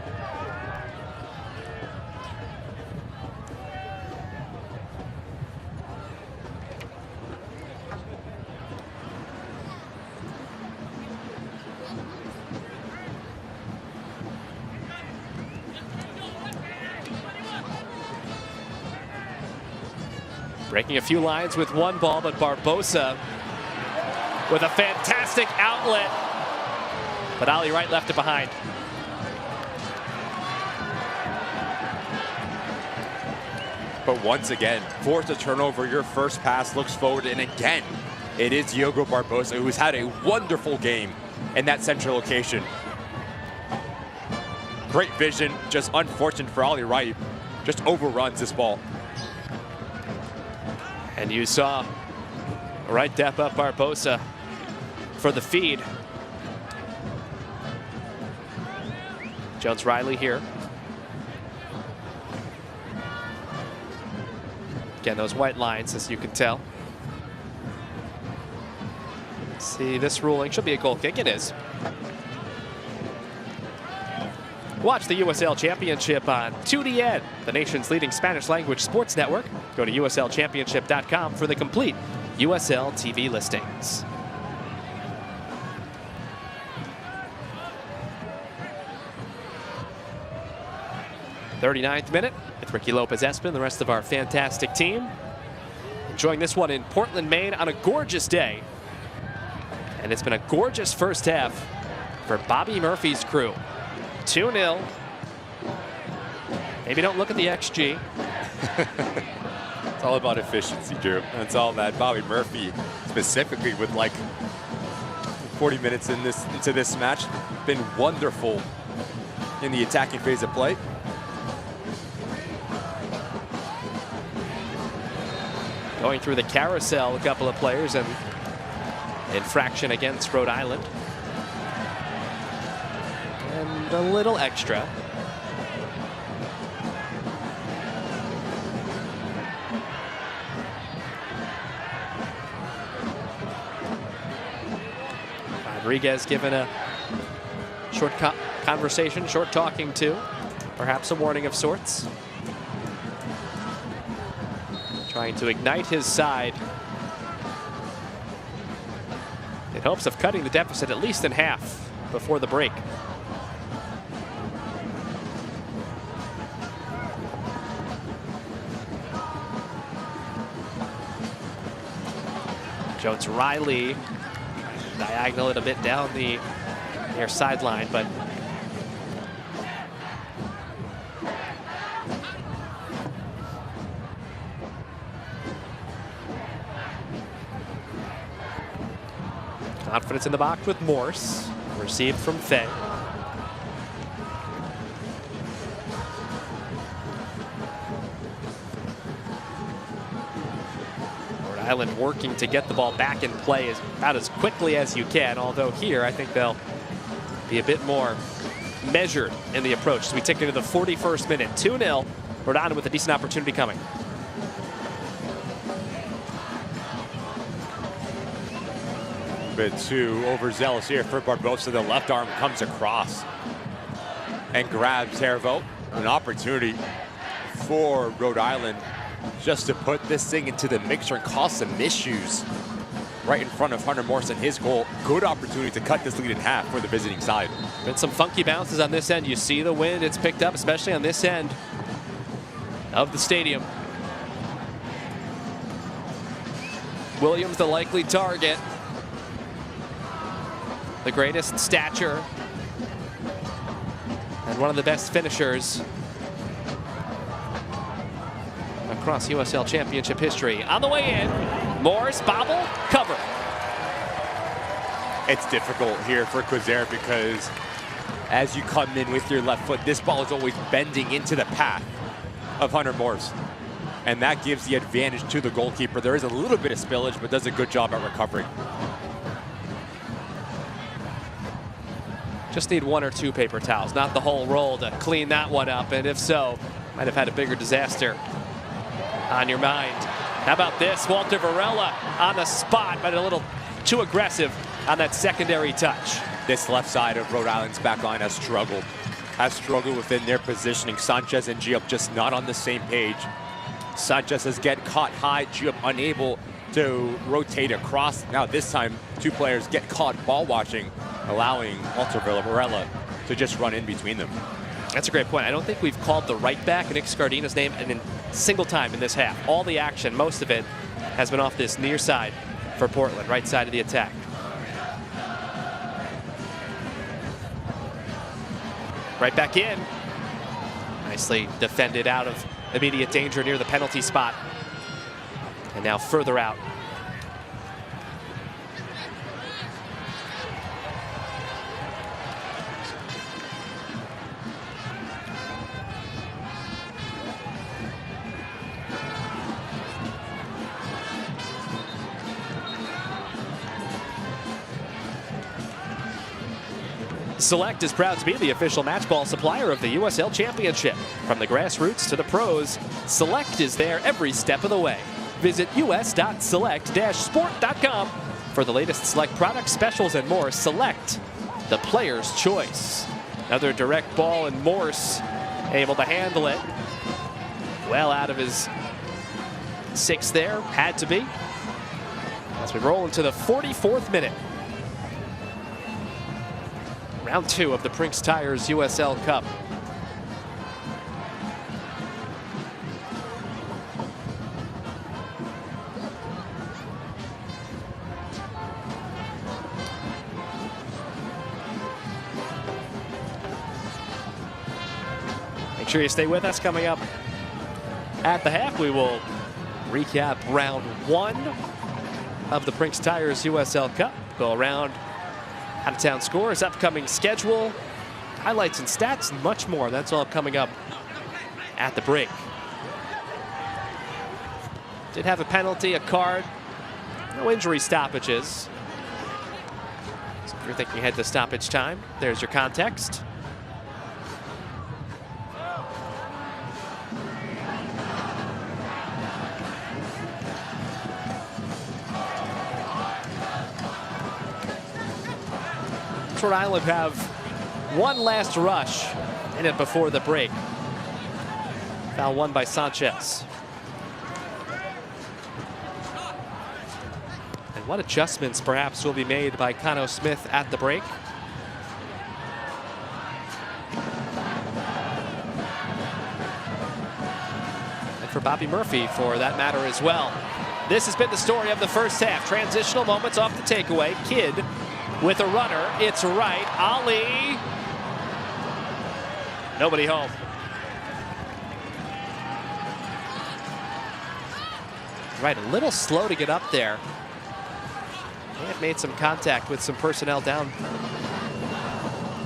Breaking a few lines with one ball, but Barbosa with a fantastic outlet. But Ollie Wright left it behind. But once again, force a turnover. Your first pass looks forward, and again, it is Diogo Barbosa, who's had a wonderful game in that central location. Great vision, just unfortunate for Ollie Wright. Just overruns this ball. And you saw Wright dap up Barbosa for the feed. Jones-Riley here. Again, those white lines, as you can tell. See, this ruling should be a goal kick. It is. Watch the USL Championship on 2DN, the nation's leading Spanish language sports network. Go to uslchampionship.com for the complete USL TV listings. 39th minute with Ricky Lopez-Espin, the rest of our fantastic team. Enjoying this one in Portland, Maine on a gorgeous day. And it's been a gorgeous first half for Bobby Murphy's crew. 2-0. Maybe don't look at the XG. It's all about efficiency, Drew. That's all that. Bobby Murphy, specifically with like 40 minutes into this match, been wonderful in the attacking phase of play. Going through the carousel, a couple of players, and infraction against Rhode Island. And a little extra. Rodriguez given a short conversation, short talking to, perhaps a warning of sorts. Trying to ignite his side in hopes of cutting the deficit at least in half before the break. Jones Riley diagonal it a bit down the near sideline, but confidence in the box with Morse. Received from Fay. Rhode Island working to get the ball back in play about as quickly as you can, although here I think they'll be a bit more measured in the approach as we tick into the 41st minute. 2-0, Rhode Island with a decent opportunity coming. Bit too overzealous here for Barbosa. The left arm comes across and grabs Hervo. An opportunity for Rhode Island just to put this thing into the mixer and cause some issues right in front of Hunter Morse and his goal. Good opportunity to cut this lead in half for the visiting side. Been some funky bounces on this end. You see the wind, it's picked up, especially on this end of the stadium. Williams the likely target. The greatest stature and one of the best finishers across USL Championship history. On the way in, Morris, bobble, cover. It's difficult here for Quazer because as you come in with your left foot, this ball is always bending into the path of Hunter Morse. And that gives the advantage to the goalkeeper. There is a little bit of spillage, but does a good job at recovering. Just need one or two paper towels, not the whole roll to clean that one up. And if so, might have had a bigger disaster on your mind. How about this? Walter Varela on the spot, but a little too aggressive on that secondary touch. This left side of Rhode Island's back line has struggled within their positioning. Sanchez and Giup just not on the same page. Sanchez has get caught high, Giup unable to rotate across. Now this time, two players get caught ball watching, allowing Walter Varela to just run in between them. That's a great point. I don't think we've called the right back, Nick Scardina's name, in a single time in this half. All the action, most of it, has been off this near side for Portland, right side of the attack. Right back in. Nicely defended out of immediate danger near the penalty spot. And now further out. Select is proud to be the official match ball supplier of the USL Championship. From the grassroots to the pros, Select is there every step of the way. Visit us.select-sport.com for the latest Select products, specials, and more. Select, the player's choice. Another direct ball, and Morse able to handle it. Well out of his six there, had to be. As we roll into the 44th minute. Round two of the Prinx Tires USL Cup. Make sure you stay with us. Coming up at the half, we will recap round 1 of the Prinx Tires USL Cup. Go around out-of-town scores, upcoming schedule, highlights and stats, and much more. That's all coming up at the break. Did have a penalty, a card, no injury stoppages. So if you're thinking ahead to stoppage time, there's your context. Rhode Island have one last rush in it before the break. Foul won by Sanchez. And what adjustments perhaps will be made by Cano Smith at the break? And for Bobby Murphy, for that matter as well. This has been the story of the first half. Transitional moments off the takeaway. Kidd with a runner, it's right. Ali. Nobody home. Right, a little slow to get up there. May have made some contact with some personnel down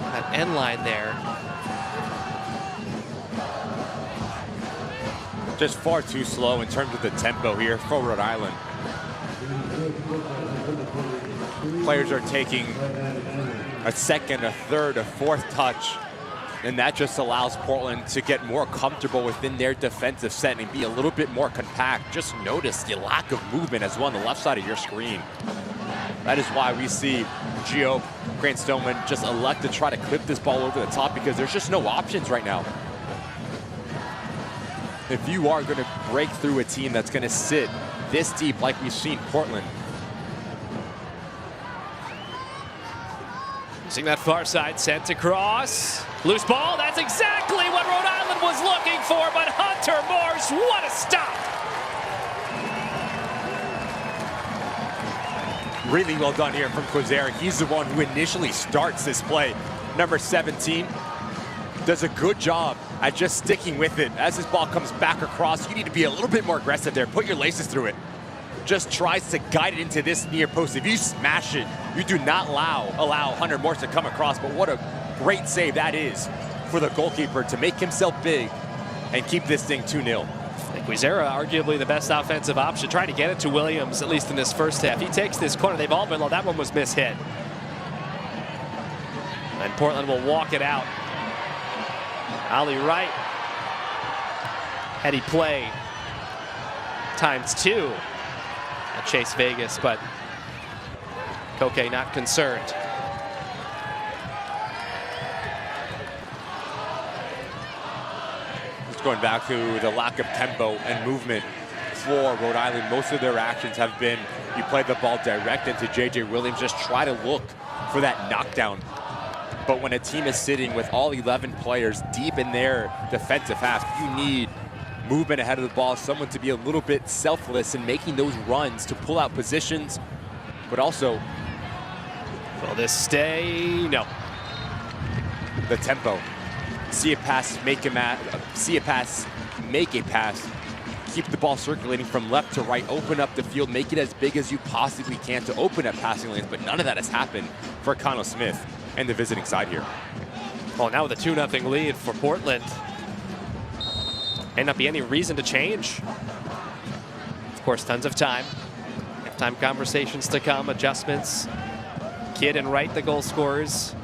that end line there. Just far too slow in terms of the tempo here for Rhode Island. Players are taking a second, a third, a fourth touch, and that just allows Portland to get more comfortable within their defensive set and be a little bit more compact. Just notice the lack of movement as well on the left side of your screen. That is why we see Gio Grant Stoneman just elect to try to clip this ball over the top, because there's just no options right now. If you are going to break through a team that's going to sit this deep like we've seen Portland, using that far side, sent across. Loose ball, that's exactly what Rhode Island was looking for, but Hunter Morse, what a stop! Really well done here from Quazera. He's the one who initially starts this play. Number 17 does a good job at just sticking with it. As this ball comes back across, you need to be a little bit more aggressive there. Put your laces through it. Just tries to guide it into this near post. If you smash it, you do not allow Hunter Morse to come across. But what a great save that is for the goalkeeper to make himself big and keep this thing 2-0. Quizera, arguably the best offensive option, trying to get it to Williams, at least in this first half. He takes this corner. They've all been low. That one was mishit. And Portland will walk it out. Ali Wright. Heady play. ×2 at Chase Vegas, but Koke not concerned. Going back to the lack of tempo and movement for Rhode Island. Most of their actions have been, you play the ball direct into J.J. Williams, just try to look for that knockdown. But when a team is sitting with all 11 players deep in their defensive half, you need movement ahead of the ball, someone to be a little bit selfless in making those runs to pull out positions, but also... Will this stay? No. The tempo. See a pass, make a pass, keep the ball circulating from left to right, open up the field, make it as big as you possibly can to open up passing lanes, but none of that has happened for Cano Smith and the visiting side here. Well, now with a 2-0 lead for Portland, may not be any reason to change. Of course, tons of time. Halftime conversations to come, adjustments. Kidd and Wright, the goal scorers.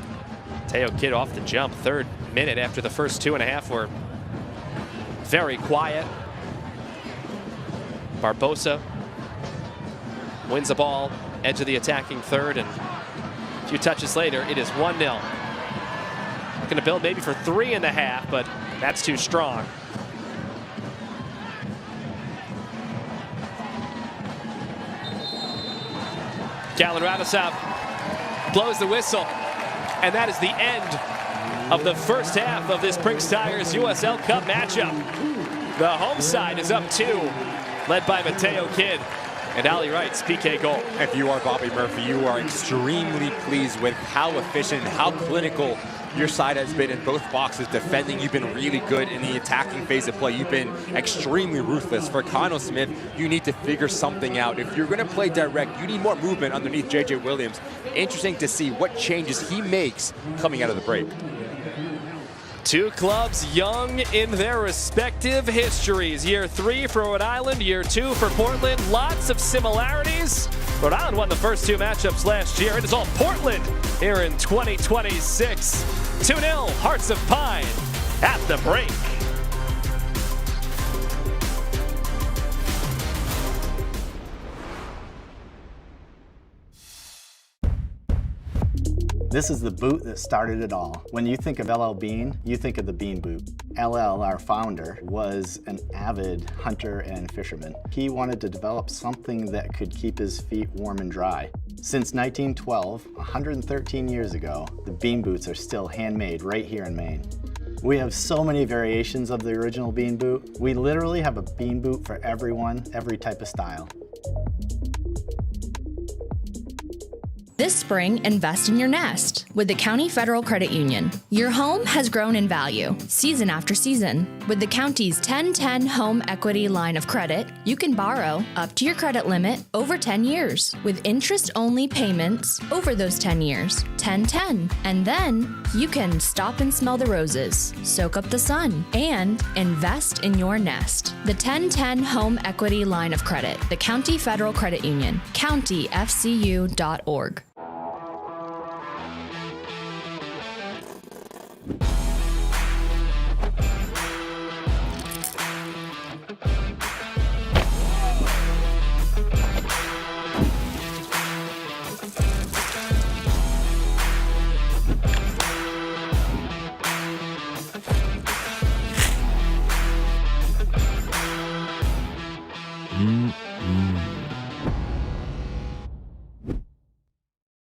Teo Kidd off the jump, third minute after the first 2.5 were very quiet. Barbosa wins the ball, edge of the attacking third, and a few touches later, it is 1-0. Looking to build maybe for 3.5, but that's too strong. Galen Radosov blows the whistle. And that is the end of the first half of this Prinx Tires USL Cup matchup. The home side is up 2, led by Mateo Kidd. And Ali Wright's PK goal. If you are Bobby Murphy, you are extremely pleased with how efficient and how clinical your side has been in both boxes. Defending, you've been really good. In the attacking phase of play, you've been extremely ruthless. For Connell Smith, you need to figure something out. If you're going to play direct, you need more movement underneath JJ Williams. Interesting to see what changes he makes coming out of the break. Two clubs young in their respective histories. Year 3 for Rhode Island, year 2 for Portland. Lots of similarities. Rhode Island won the first 2 matchups last year. It is all Portland here in 2026. 2-0, Hearts of Pine at the break. This is the boot that started it all. When you think of LL Bean, you think of the Bean boot. LL, our founder, was an avid hunter and fisherman. He wanted to develop something that could keep his feet warm and dry. Since 1912, 113 years ago, the Bean boots are still handmade right here in Maine. We have so many variations of the original Bean boot. We literally have a Bean boot for everyone, every type of style. This spring, invest in your nest with the County Federal Credit Union. Your home has grown in value season after season. With the county's 1010 Home Equity Line of Credit, you can borrow up to your credit limit over 10 years with interest-only payments over those 10 years. 10-10. And then you can stop and smell the roses, soak up the sun, and invest in your nest. The 1010 Home Equity Line of Credit, the County Federal Credit Union, countyfcu.org.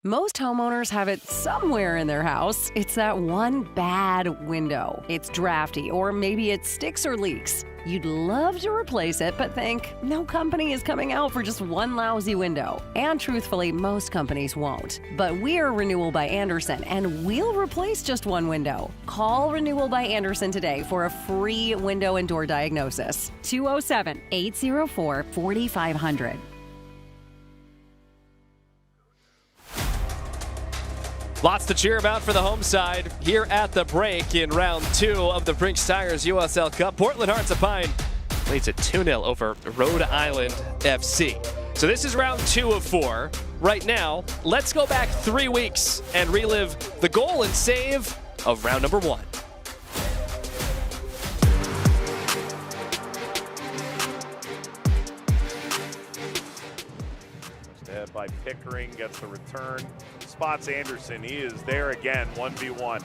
Most homeowners have it somewhere in their house. It's that one bad window. It's drafty, or maybe it sticks or leaks. You'd love to replace it, but think, no company is coming out for just one lousy window. And truthfully, most companies won't. But we're Renewal by Andersen, and we'll replace just one window. Call Renewal by Andersen today for a free window and door diagnosis. 207-804-4500. Lots to cheer about for the home side here at the break in round 2 of the Prinx Tires USL Cup. Portland Hearts of Pine leads at 2-0 over Rhode Island FC. So this is round 2 of 4. Right now, let's go back 3 weeks and relive the goal and save of round number 1. By Pickering, gets the return, spots Anderson. He is there again, 1v1.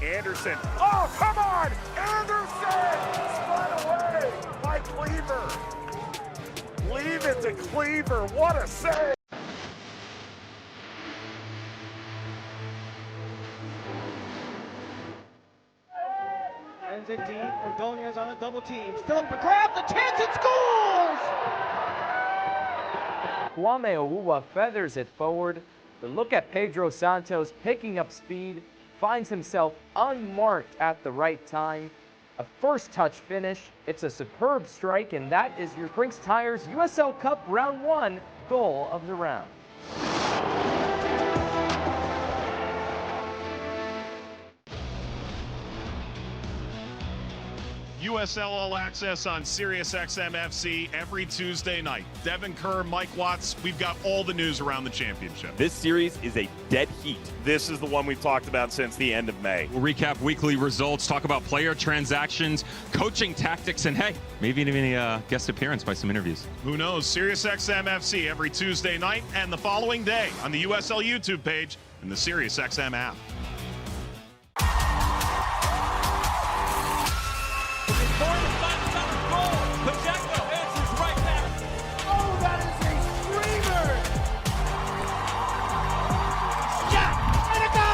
Anderson, oh, come on! Anderson! Spun away by Cleaver. Leave it to Cleaver, what a save! Ends it deep, Ordonez on a double team. Still up for grab, the chance, it scores! Kwame Ouwa feathers it forward. The look at Pedro Santos picking up speed, finds himself unmarked at the right time. A first touch finish. It's a superb strike, and that is your Prinx Tires USL Cup Round 1 goal of the round. USL All Access on SiriusXM FC every Tuesday night. Devin Kerr, Mike Watts, we've got all the news around the championship. This series is a dead heat. This is the one we've talked about since the end of May. We'll recap weekly results, talk about player transactions, coaching tactics, and hey, maybe even a guest appearance by some interviews. Who knows? SiriusXM FC every Tuesday night and the following day on the USL YouTube page and the SiriusXM app. Pacheco answers right back. Oh, that is a screamer! Yeah, and a goal!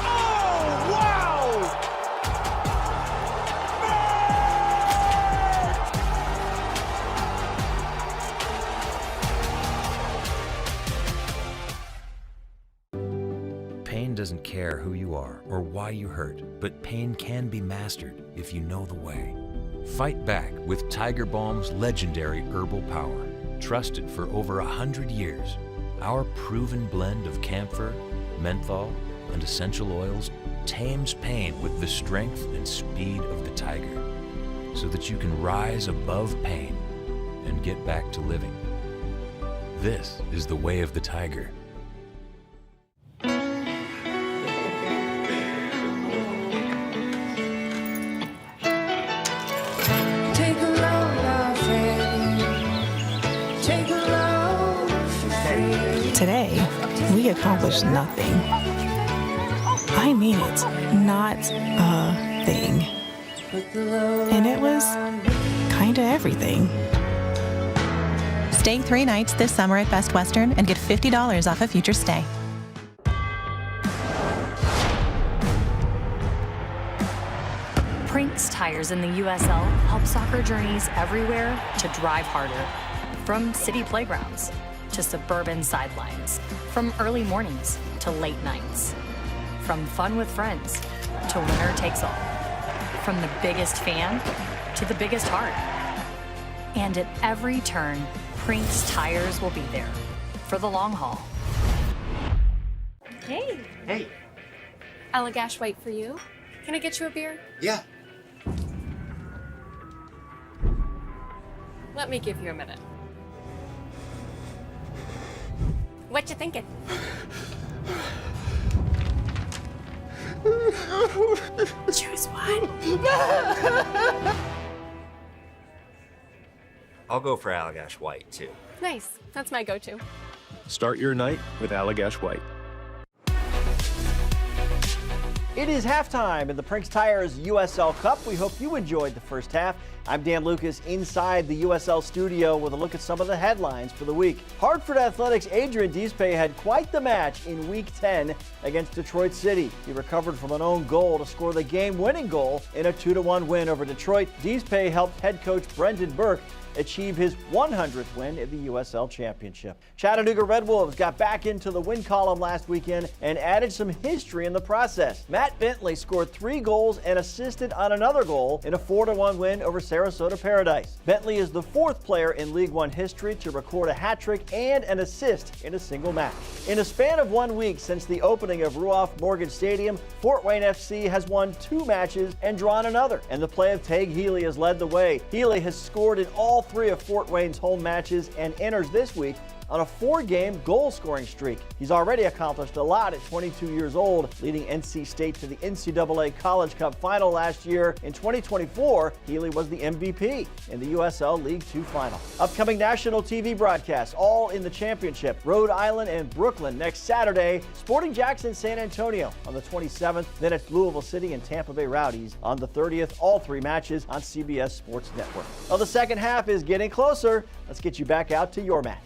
Oh, wow! Pain doesn't care who you are or why you hurt, but pain can be mastered if you know the way. Fight back with Tiger Balm's legendary herbal power. Trusted for over 100 years, our proven blend of camphor, menthol, and essential oils tames pain with the strength and speed of the tiger, so that you can rise above pain and get back to living. This is the way of the tiger. Today, we accomplished nothing. I mean it, not a thing. And it was kinda everything. Stay 3 nights this summer at Best Western and get $50 off a future stay. Prinx tires in the USL help soccer journeys everywhere to drive harder. From city playgrounds to suburban sidelines. From early mornings to late nights. From fun with friends to winner takes all. From the biggest fan to the biggest heart. And at every turn, Prinx tires will be there for the long haul. Hey. Hey. Allagash White for you. Can I get you a beer? Yeah. Let me give you a minute. What you thinking? Choose one. I'll go for Allagash White, too. Nice. That's my go-to. Start your night with Allagash White. It is halftime in the Prinx Tires USL Cup. We hope you enjoyed the first half. I'm Dan Lucas inside the USL studio with a look at some of the headlines for the week. Hartford Athletics' Adrian Dispe had quite the match in Week 10 against Detroit City. He recovered from an own goal to score the game-winning goal in a 2-1 win over Detroit. Dispe helped head coach Brendan Burke achieve his 100th win in the USL Championship. Chattanooga Red Wolves got back into the win column last weekend and added some history in the process. Matt Bentley scored 3 goals and assisted on another goal in a 4-1 win over Sarasota Paradise. Bentley is the 4th player in League One history to record a hat trick and an assist in a single match. In a span of 1 week since the opening of Ruoff Morgan Stadium, Fort Wayne FC has won 2 matches and drawn another, and the play of Tag Healy has led the way. Healy has scored in all 3 of Fort Wayne's home matches and enters this week on a 4-game goal-scoring streak. He's already accomplished a lot at 22 years old, leading NC State to the NCAA College Cup final last year. In 2024, Healy was the MVP in the USL League Two final. Upcoming national TV broadcasts, all in the championship. Rhode Island and Brooklyn next Saturday. Sporting Jackson San Antonio on the 27th. Then it's Louisville City and Tampa Bay Rowdies on the 30th. All 3 matches on CBS Sports Network. Well, the second half is getting closer. Let's get you back out to your match.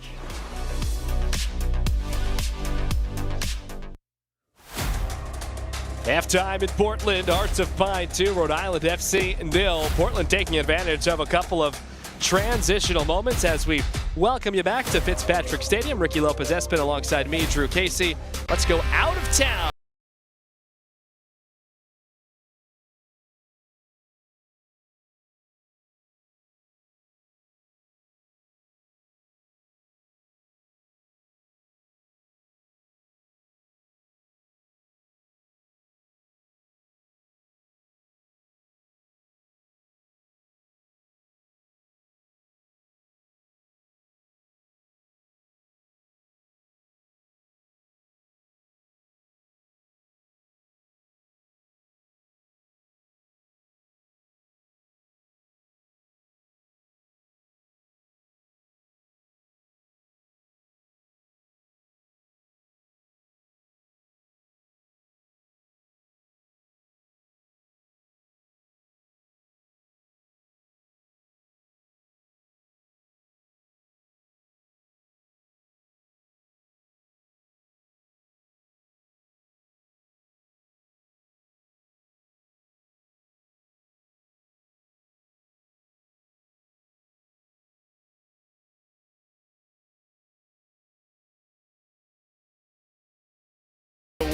Halftime in Portland, Hearts of Pine 2, Rhode Island FC 0. Portland taking advantage of a couple of transitional moments as we welcome you back to Fitzpatrick Stadium. Ricky Lopez-Espin alongside me, Drew Casey. Let's go out of town.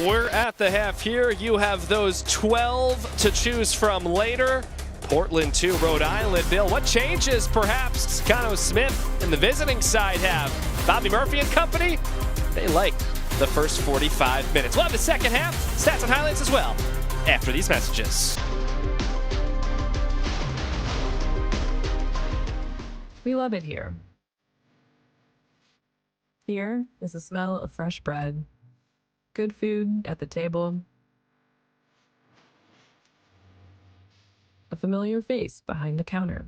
We're at the half here. You have those 12 to choose from later. Portland 2, Rhode Island. Bill, what changes perhaps Cano Smith and the visiting side have? Bobby Murphy and company, they like the first 45 minutes. We'll have the second half, stats and highlights as well, after these messages. We love it here. Here is the smell of fresh bread, good food at the table, a familiar face behind the counter,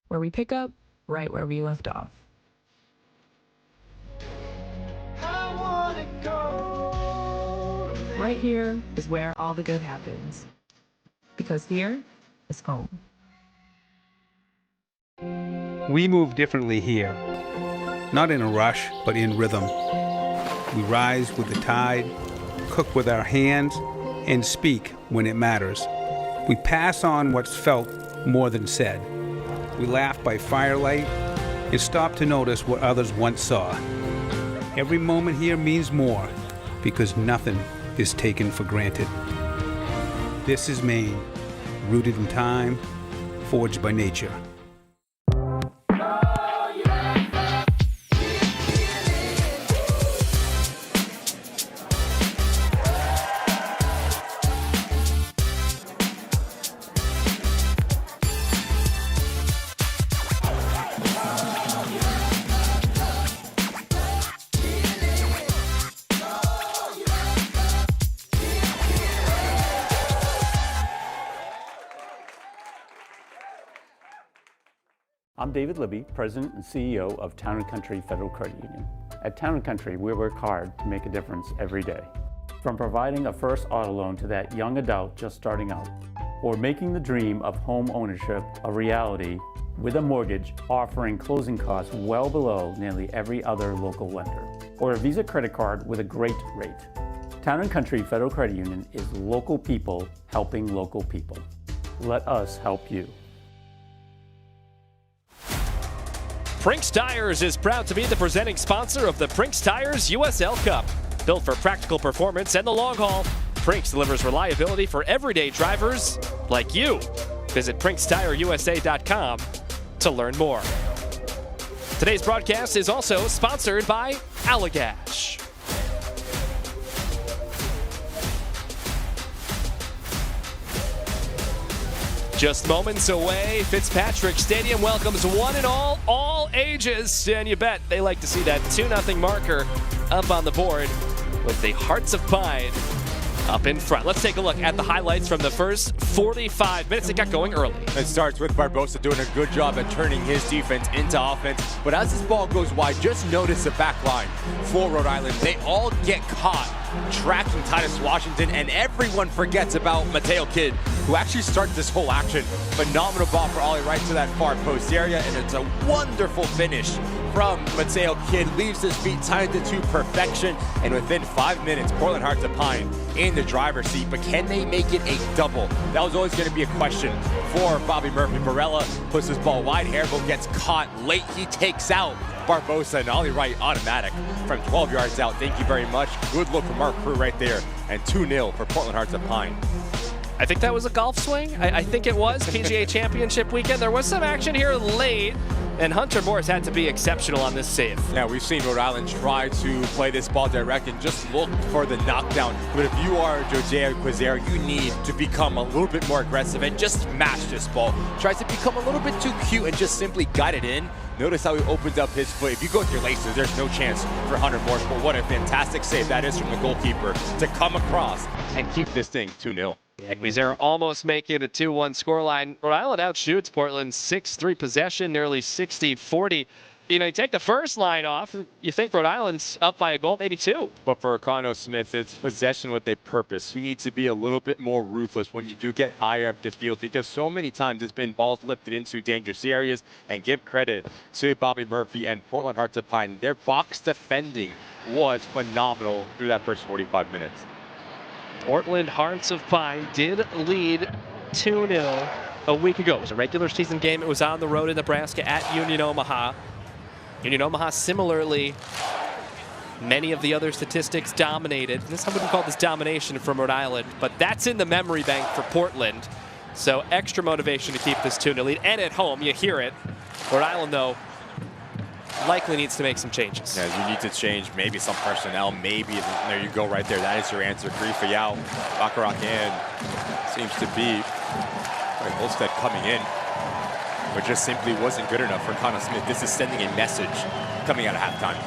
where we pick up right where we left off. Right here is where all the good happens, because here is home. We move differently here, not in a rush, but in rhythm. We rise with the tide, cook with our hands, and speak when it matters. We pass on what's felt more than said. We laugh by firelight and stop to notice what others once saw. Every moment here means more because nothing is taken for granted. This is Maine, rooted in time, forged by nature. I'm David Libby, President and CEO of Town & Country Federal Credit Union. At Town & Country, we work hard to make a difference every day. From providing a first auto loan to that young adult just starting out, or making the dream of home ownership a reality with a mortgage offering closing costs well below nearly every other local lender, or a Visa credit card with a great rate. Town & Country Federal Credit Union is local people helping local people. Let us help you. Prinx Tires is proud to be the presenting sponsor of the Prinx Tires USL Cup. Built for practical performance and the long haul, Prinx delivers reliability for everyday drivers like you. Visit PrinxTireUSA.com to learn more. Today's broadcast is also sponsored by Allagash. Just moments away, Fitzpatrick Stadium welcomes one and all ages. And you bet they like to see that 2-0 marker up on the board with the Hearts of Pine up in front. Let's take a look at the highlights from the first 45 minutes. It got going early. It starts with Barbosa doing a good job at turning his defense into offense. But as this ball goes wide, just notice the back line for Rhode Island. They all get caught tracking Titus Washington, and everyone forgets about Mateo Kidd, who actually started this whole action. Phenomenal ball for Ollie right to that far post area, and it's a wonderful finish from Mateo Kidd. Leaves his feet tied to perfection, and within 5 minutes, Portland Hearts of Pine in the driver's seat. But can they make it a double? That was always going to be a question for Bobby Murphy. Barella puts his ball wide. Airbo gets caught late. He takes out Barbosa, and Ollie Wright automatic from 12 yards out. Thank you very much. Good look from our crew right there. And 2-0 for Portland Hearts of Pine. I think that was a golf swing. I think it was PGA Championship weekend. There was some action here late, and Hunter Morris had to be exceptional on this save. Yeah, we've seen Rhode Island try to play this ball direct and just look for the knockdown. But if you are Jose Quizera, you need to become a little bit more aggressive and just smash this ball. Tries to become a little bit too cute and just simply guide it in. Notice how he opens up his foot. If you go with your laces, there's no chance for Hunter Morris. But what a fantastic save that is from the goalkeeper to come across and keep this thing 2-0. Yeah, Quizera almost making it a 2-1 scoreline. Rhode Island outshoots Portland 6-3 possession, nearly 60-40. You know, you take the first line off, you think Rhode Island's up by a goal, maybe two. But for Cano Smith, it's possession with a purpose. You need to be a little bit more ruthless when you do get higher up the field, because so many times it's been balls lifted into dangerous areas. And give credit to Bobby Murphy and Portland Hearts of Pine. Their box defending was phenomenal through that first 45 minutes. Portland Hearts of Pine did lead 2-0 a week ago. It was a regular season game. It was on the road in Nebraska at Union Omaha. Union Omaha similarly Many of the other statistics dominated. I wouldn't call this domination from Rhode Island, but that's in the memory bank for Portland. So extra motivation to keep this 2-0 lead. And at home, you hear it. Rhode Island, though, likely needs to make some changes. Yeah, you need to change maybe some personnel. Maybe there you go right there. That is your answer. Karifa Yao, Bakarakan seems to be Olstead coming in, but just simply wasn't good enough for Connor Smith. This is sending a message coming out of halftime.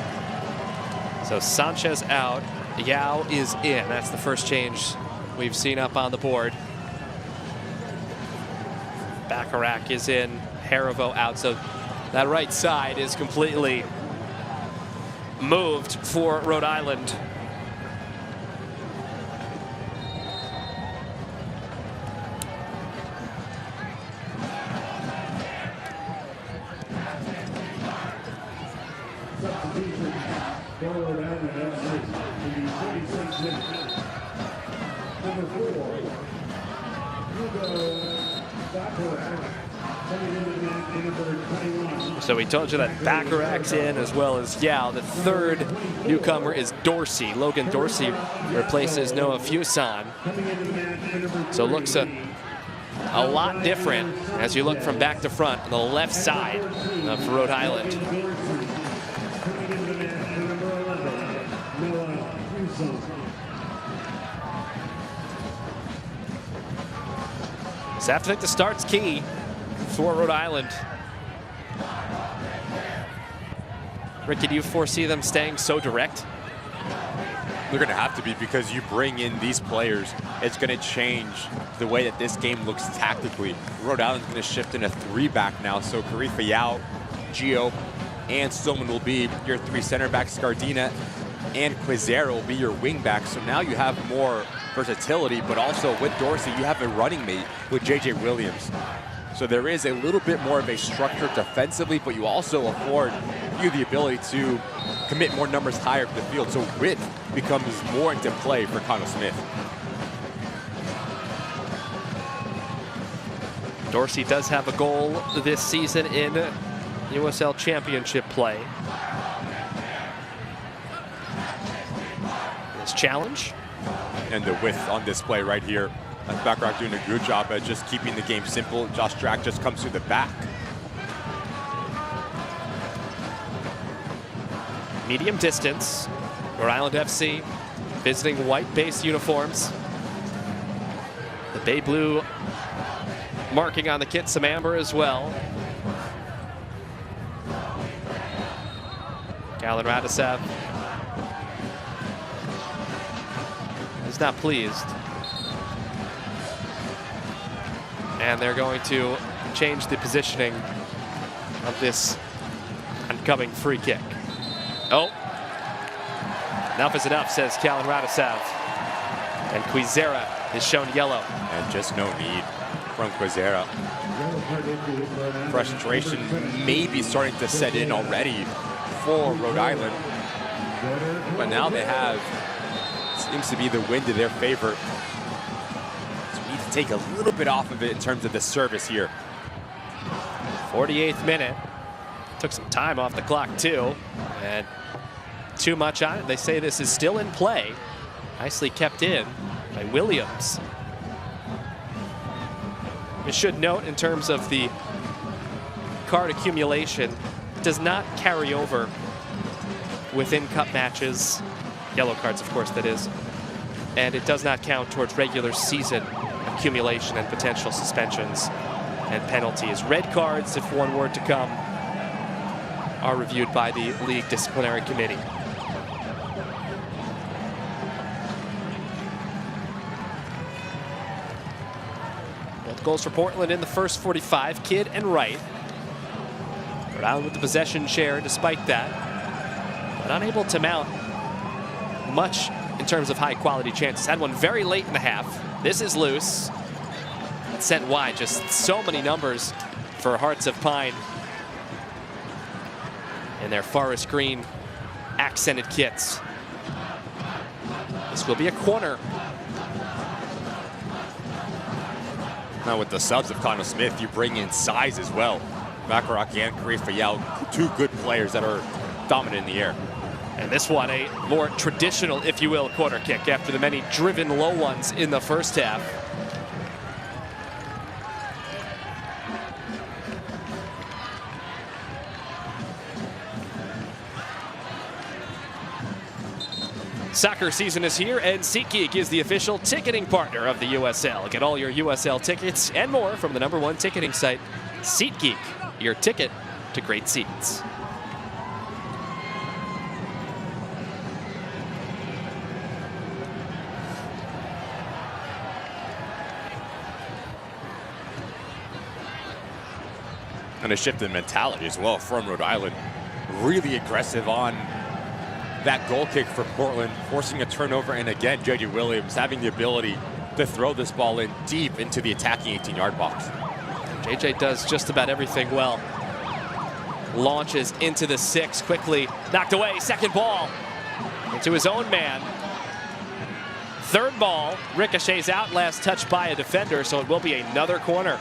So Sanchez out, Yao is in. That's the first change we've seen up on the board. Bacharach is in, Harivo out. So that right side is completely moved for Rhode Island. So we told you that Bacharach's in, as well as Yao. The third newcomer is Dorsey. Logan Dorsey replaces Noah Fuson. So looks a lot different as you look from back to front on the left side of Rhode Island. So have to think the start's key for Rhode Island. Ricky, do you foresee them staying so direct? They're going to have to be, because you bring in these players, it's going to change the way that this game looks tactically. Rhode Island's going to shift in a 3-back now, so Karifa Yao, Gio, and Stillman will be your 3 center backs. Scardina and Quizera will be your wing backs. So now you have more versatility, but also with Dorsey, you have a running mate with J.J. Williams. So there is a little bit more of a structure defensively, but you also afford you the ability to commit more numbers higher up the field. So width becomes more into play for Connor Smith. Dorsey does have a goal this season in USL Championship play. This challenge. And the width on display right here. That's Bacharach doing a good job at just keeping the game simple. Josh Drack just comes through the back. Medium distance. Rhode Island FC visiting white base uniforms. The Bay Blue marking on the kit, some amber as well. Galen Radicev is not pleased. And they're going to change the positioning of this oncoming free kick. Oh, enough is enough, says Galen Radicev. And Quizera is shown yellow. And just no need from Quizera. Frustration may be starting to set in already for Rhode Island. But now they have, seems to be the wind in their favor. So we need to take a little bit off of it in terms of the service here. 48th minute. Took some time off the clock too. And too much on it. They say this is still in play. Nicely kept in by Williams. We should note, in terms of the card accumulation, it does not carry over within cup matches. Yellow cards, of course, that is. And it does not count towards regular season accumulation and potential suspensions and penalties. Red cards, if one were to come, are reviewed by the league disciplinary committee. Both goals for Portland in the first 45, Kidd and Wright. Rhode Island with the possession share despite that, but unable to mount much in terms of high quality chances. Had one very late in the half. This is loose. It's sent wide. Just so many numbers for Hearts of Pine in their forest green accented kits. This will be a corner. Now with the subs of Connor Smith, you bring in size as well. Bacharach and Karifa Yao, two good players that are dominant in the air. And this one, a more traditional, if you will, corner kick after the many driven low ones in the first half. Soccer season is here, and SeatGeek is the official ticketing partner of the USL. Get all your USL tickets and more from the #1 ticketing site, SeatGeek, your ticket to great seats. And a shift in mentality as well from Rhode Island. Really aggressive on that goal kick for Portland, forcing a turnover, and again, J.J. Williams having the ability to throw this ball in deep into the attacking 18-yard box. J.J. does just about everything well. Launches into the 6, quickly knocked away, second ball into his own man. Third ball, ricochets out, last touch by a defender, so it will be another corner.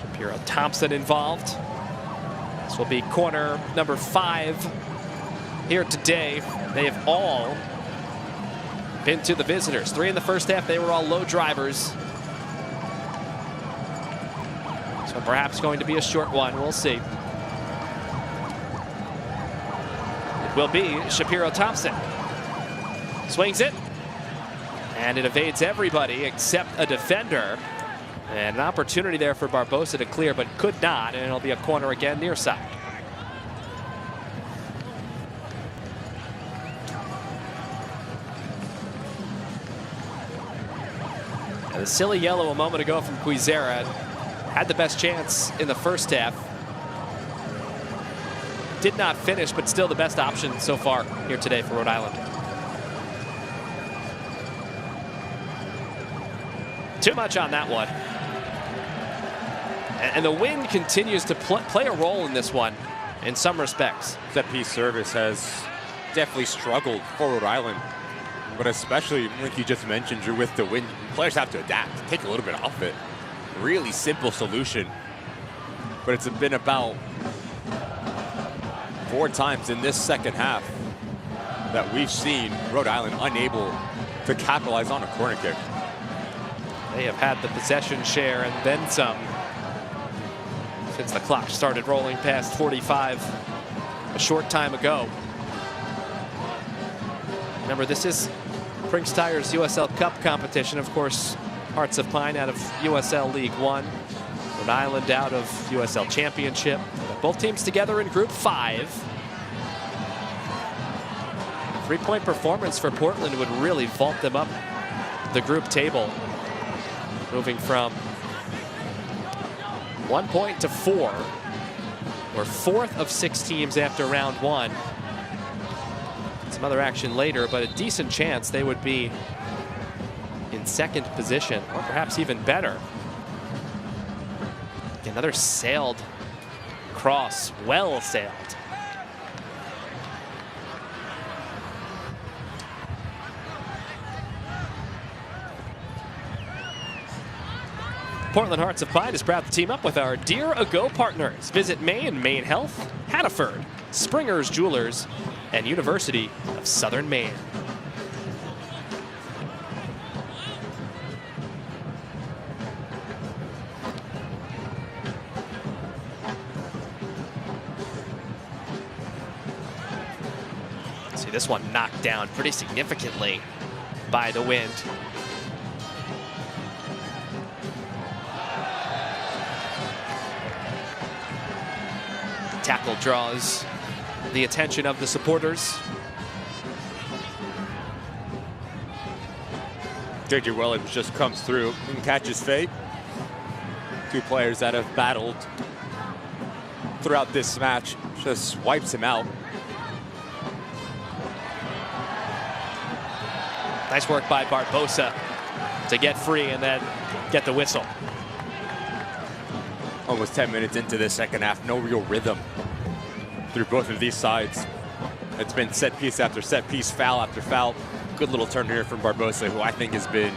Shapiro Thompson involved. This will be corner number 5 here today. They have all been to the visitors. 3 in the first half, they were all low drivers. So perhaps going to be a short one, we'll see. It will be Shapiro Thompson. Swings it, and it evades everybody except a defender. And an opportunity there for Barbosa to clear, but could not, and it'll be a corner again near side. And the silly yellow a moment ago from Quizera had the best chance in the first half. Did not finish, but still the best option so far here today for Rhode Island. Too much on that one. And the wind continues to play a role in this one in some respects. Set piece service has definitely struggled for Rhode Island, but especially like you just mentioned, Drew, with the wind, players have to adapt, take a little bit off it. Really simple solution, but it's been about 4 times in this second half that we've seen Rhode Island unable to capitalize on a corner kick. They have had the possession share and then some since the clock started rolling past 45 a short time ago. Remember, this is Prinx Tire's USL Cup competition. Of course, Hearts of Pine out of USL League One, Rhode Island out of USL Championship. Both teams together in Group 5. 3-point performance for Portland would really vault them up the group table, moving from 1 point to 4. We're 4th of 6 teams after round 1. Some other action later, but a decent chance they would be in 2nd position, or perhaps even better. Another sailed cross, well sailed. Portland Hearts of Pine is proud to team up with our Dear Ago partners. Visit Maine, Maine Health, Hannaford, Springer's Jewelers, and University of Southern Maine. See this one knocked down pretty significantly by the wind. Tackle draws the attention of the supporters. J.J. Williams just comes through and catches fate. 2 players that have battled throughout this match, just wipes him out. Nice work by Barbosa to get free and then get the whistle. Almost 10 minutes into the second half, no real rhythm through both of these sides. It's been set piece after set piece, foul after foul. Good little turn here from Barbosa, who I think has been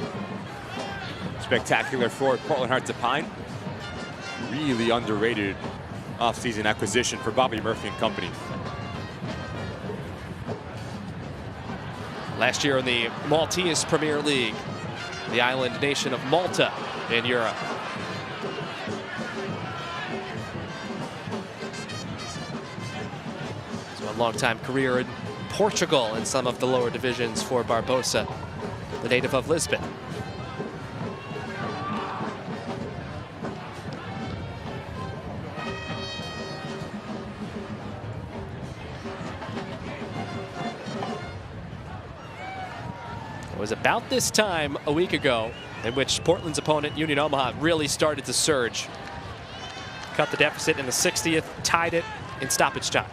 spectacular for Portland Hearts of Pine. Really underrated offseason acquisition for Bobby Murphy and company. Last year in the Maltese Premier League, the island nation of Malta in Europe. So a long-time career in Portugal in some of the lower divisions for Barbosa, the native of Lisbon. It was about this time a week ago in which Portland's opponent, Union Omaha, really started to surge. Cut the deficit in the 60th, tied it in stoppage time.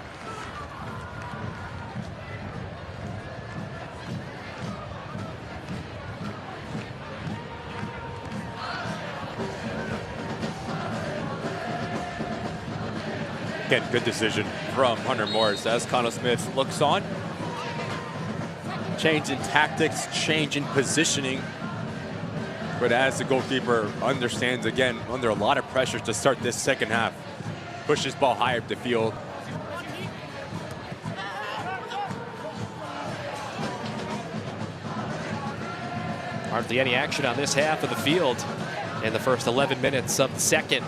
Again, good decision from Hunter Morris as Connell Smith looks on. Change in tactics, change in positioning. But as the goalkeeper understands, again, under a lot of pressure to start this second half, pushes ball higher up the field. Hardly any action on this half of the field in the first 11 minutes of the second.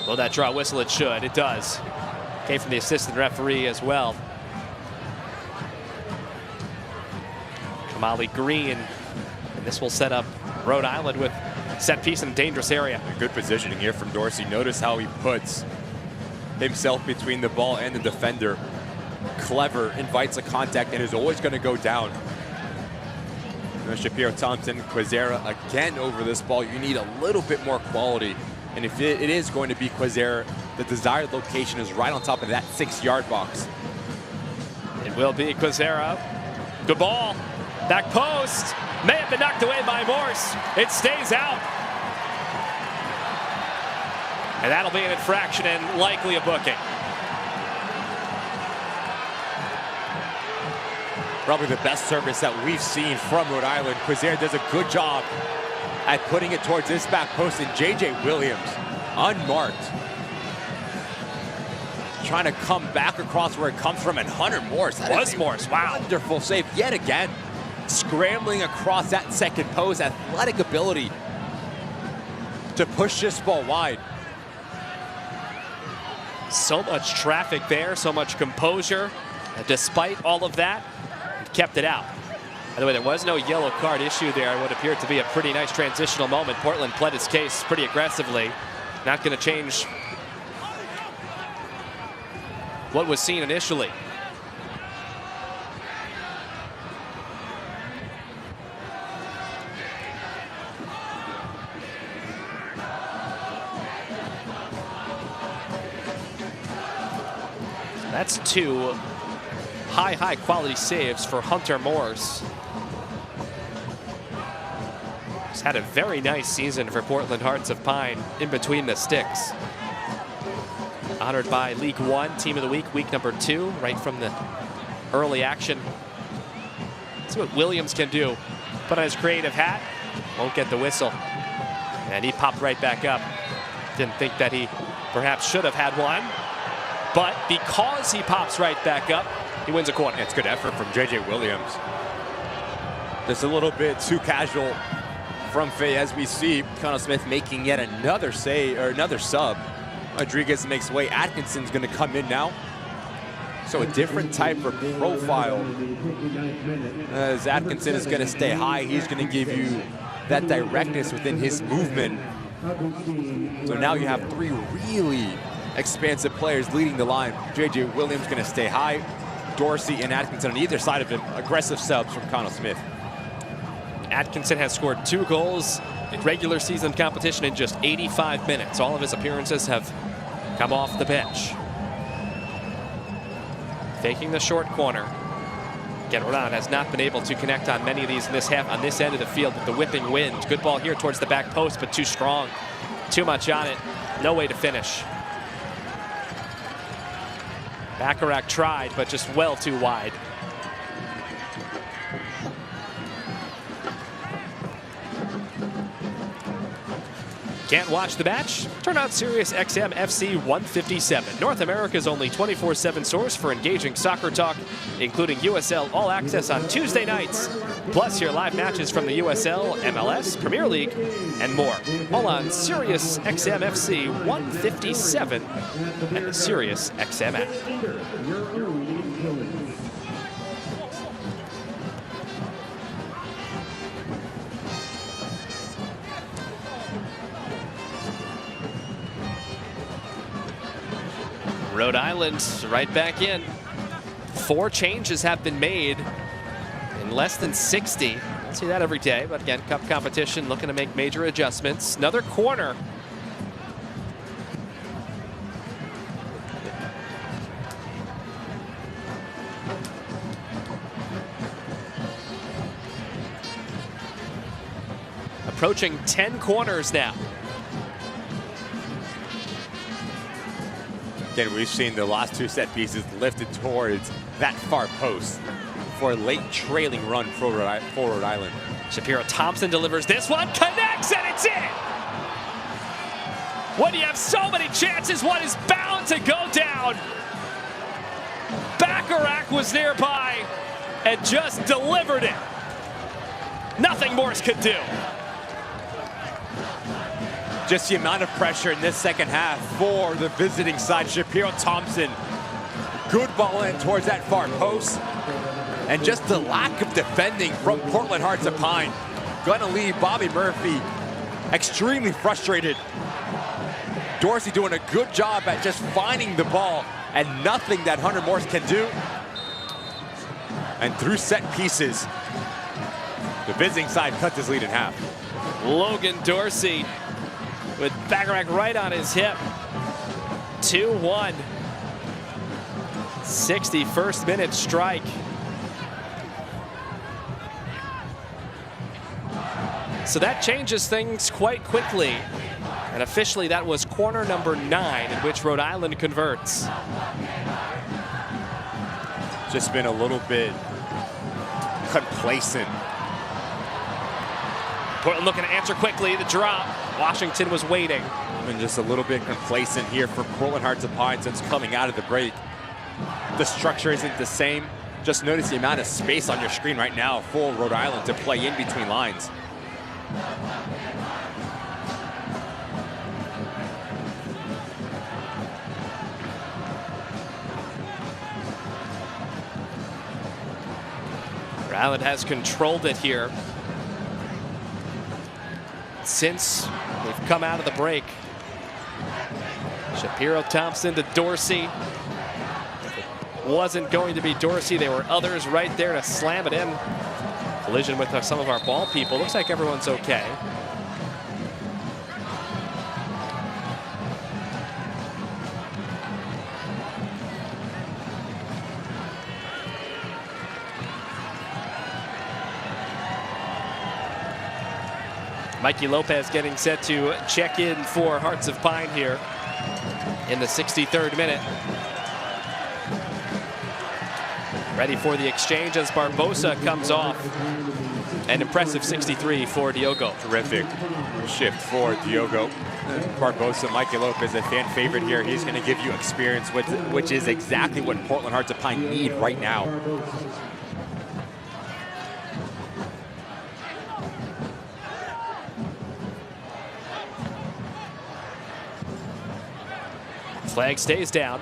Well, that draw whistle, it should. It does. Came from the assistant referee as well. Kamali Green. And this will set up Rhode Island with set piece in a dangerous area. Good positioning here from Dorsey. Notice how he puts himself between the ball and the defender. Clever, invites a contact, and is always going to go down. Shapiro Thompson, Quezera again over this ball. You need a little bit more quality. And if it is going to be Quezera, the desired location is right on top of that 6-yard box. It will be Quezera. Good ball. Back post. May have been knocked away by Morse. It stays out. And that'll be an infraction and likely a booking. Probably the best service that we've seen from Rhode Island. Quezera does a good job at putting it towards this back post, and JJ Williams, unmarked, trying to come back across where it comes from, and Hunter Morse. That was Morse, wow. Wonderful save yet again. Scrambling across that second post, athletic ability to push this ball wide. So much traffic there, so much composure. And despite all of that, kept it out. By the way, there was no yellow card issue there. What appeared to be a pretty nice transitional moment. Portland pled its case pretty aggressively. Not going to change what was seen initially. That's two high quality saves for Hunter Morse. He's had a very nice season for Portland Hearts of Pine in between the sticks. Honored by League One Team of the Week, week number 2, right from the early action. Let's see what Williams can do. Put on his creative hat, won't get the whistle. And he popped right back up. Didn't think that he perhaps should have had one. But because he pops right back up, he wins a corner. It's good effort from JJ Williams. Just a little bit too casual from Faye, as we see Connell Smith making yet another save, or another sub. Rodriguez makes way. Atkinson's going to come in now. So a different type of profile. As Atkinson is going to stay high, he's going to give you that directness within his movement. So now you have 3 really expansive players leading the line. JJ Williams going to stay high. Dorsey and Atkinson on either side of him. Aggressive subs from Connell Smith. Atkinson has scored 2 goals in regular season competition in just 85 minutes. All of his appearances have come off the bench. Faking the short corner. Again, Rhode has not been able to connect on many of these in this half on this end of the field with the whipping wind. Good ball here towards the back post, but too strong. Too much on it. No way to finish. Bacharach tried, but just well too wide. Can't watch the match? Turn on Sirius XM FC 157, North America's only 24/7 source for engaging soccer talk, including USL All Access on Tuesday nights. Plus, hear live matches from the USL, MLS, Premier League, and more. All on Sirius XM FC 157 and the Sirius XM app. Rhode Island right back in. 4 changes have been made in less than 60. Don't see that every day, but again, cup competition looking to make major adjustments. Another corner. Approaching 10 corners now. Again, we've seen the last 2 set pieces lifted towards that far post for a late trailing run for Rhode Island. Shapiro Thompson delivers this one, connects, and it's in! When you have so many chances, one is bound to go down. Bacharach was nearby and just delivered it. Nothing Morse could do. Just the amount of pressure in this second half for the visiting side. Shapiro Thompson, good ball in towards that far post. And just the lack of defending from Portland Hearts of Pine. Gonna leave Bobby Murphy extremely frustrated. Dorsey doing a good job at just finding the ball and nothing that Hunter Morse can do. And through set pieces, the visiting side cuts his lead in half. Logan Dorsey with Bacharach right on his hip. 2-1. 61st minute strike. So that changes things quite quickly. And officially that was corner number 9 in which Rhode Island converts. Just been a little bit complacent. Portland looking to answer quickly, the drop. Washington was waiting. And just a little bit complacent here for Portland Hearts of Pine since coming out of the break. The structure isn't the same. Just notice the amount of space on your screen right now for Rhode Island to play in between lines. Rhode Island has controlled it here since we've come out of the break. Shapiro Thompson to Dorsey. Wasn't going to be Dorsey. There were others right there to slam it in. Collision with some of our ball people. Looks like everyone's okay. Mikey Lopez getting set to check in for Hearts of Pine here in the 63rd minute. Ready for the exchange as Barbosa comes off. An impressive 63 for Diogo. Terrific shift for Diogo. Barbosa, Mikey Lopez, a fan favorite here. He's going to give you experience, which is exactly what Portland Hearts of Pine need right now. Flag stays down.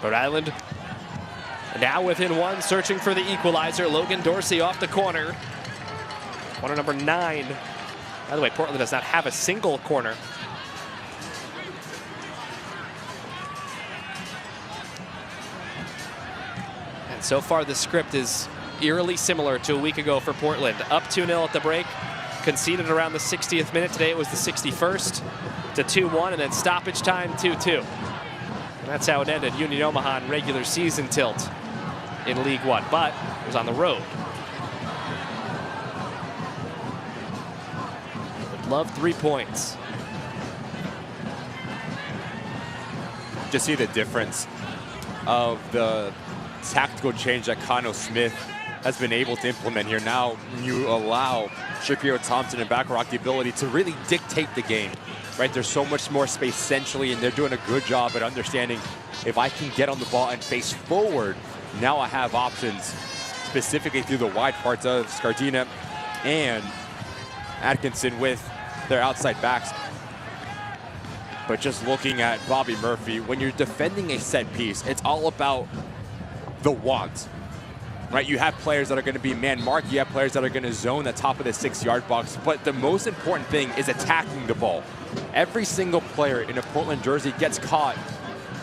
Rhode Island now within 1, searching for the equalizer. Logan Dorsey off the corner. Corner number 9. By the way, Portland does not have a single corner. And so far the script is eerily similar to a week ago for Portland. Up 2-0 at the break. Conceded around the 60th minute. Today it was the 61st. To 2-1, and then stoppage time 2-2. And that's how it ended. Union Omaha in regular season tilt in League One, but it was on the road. Would love 3 points. Just see the difference of the tactical change that Cano Smith has been able to implement here. Now you allow Shapiro, Thompson, and Bacharach the ability to really dictate the game, right? There's so much more space centrally, and they're doing a good job at understanding if I can get on the ball and face forward, now I have options, specifically through the wide parts of Scardina and Atkinson with their outside backs. But just looking at Bobby Murphy, when you're defending a set piece, it's all about the want, right? You have players that are going to be man marked, you have players that are going to zone the top of the 6-yard box, but the most important thing is attacking the ball. Every single player in a Portland jersey gets caught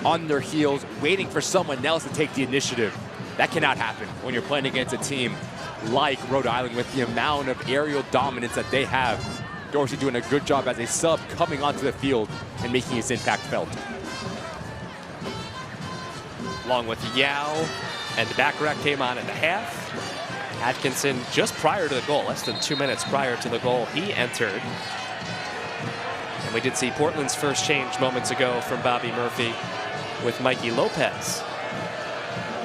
on their heels, waiting for someone else to take the initiative. That cannot happen when you're playing against a team like Rhode Island with the amount of aerial dominance that they have. Dorsey doing a good job as a sub coming onto the field and making his impact felt. Along with Yao and Bacharach came on in the half. Atkinson just prior to the goal, less than 2 minutes prior to the goal, he entered. And we did see Portland's first change moments ago from Bobby Murphy with Mikey Lopez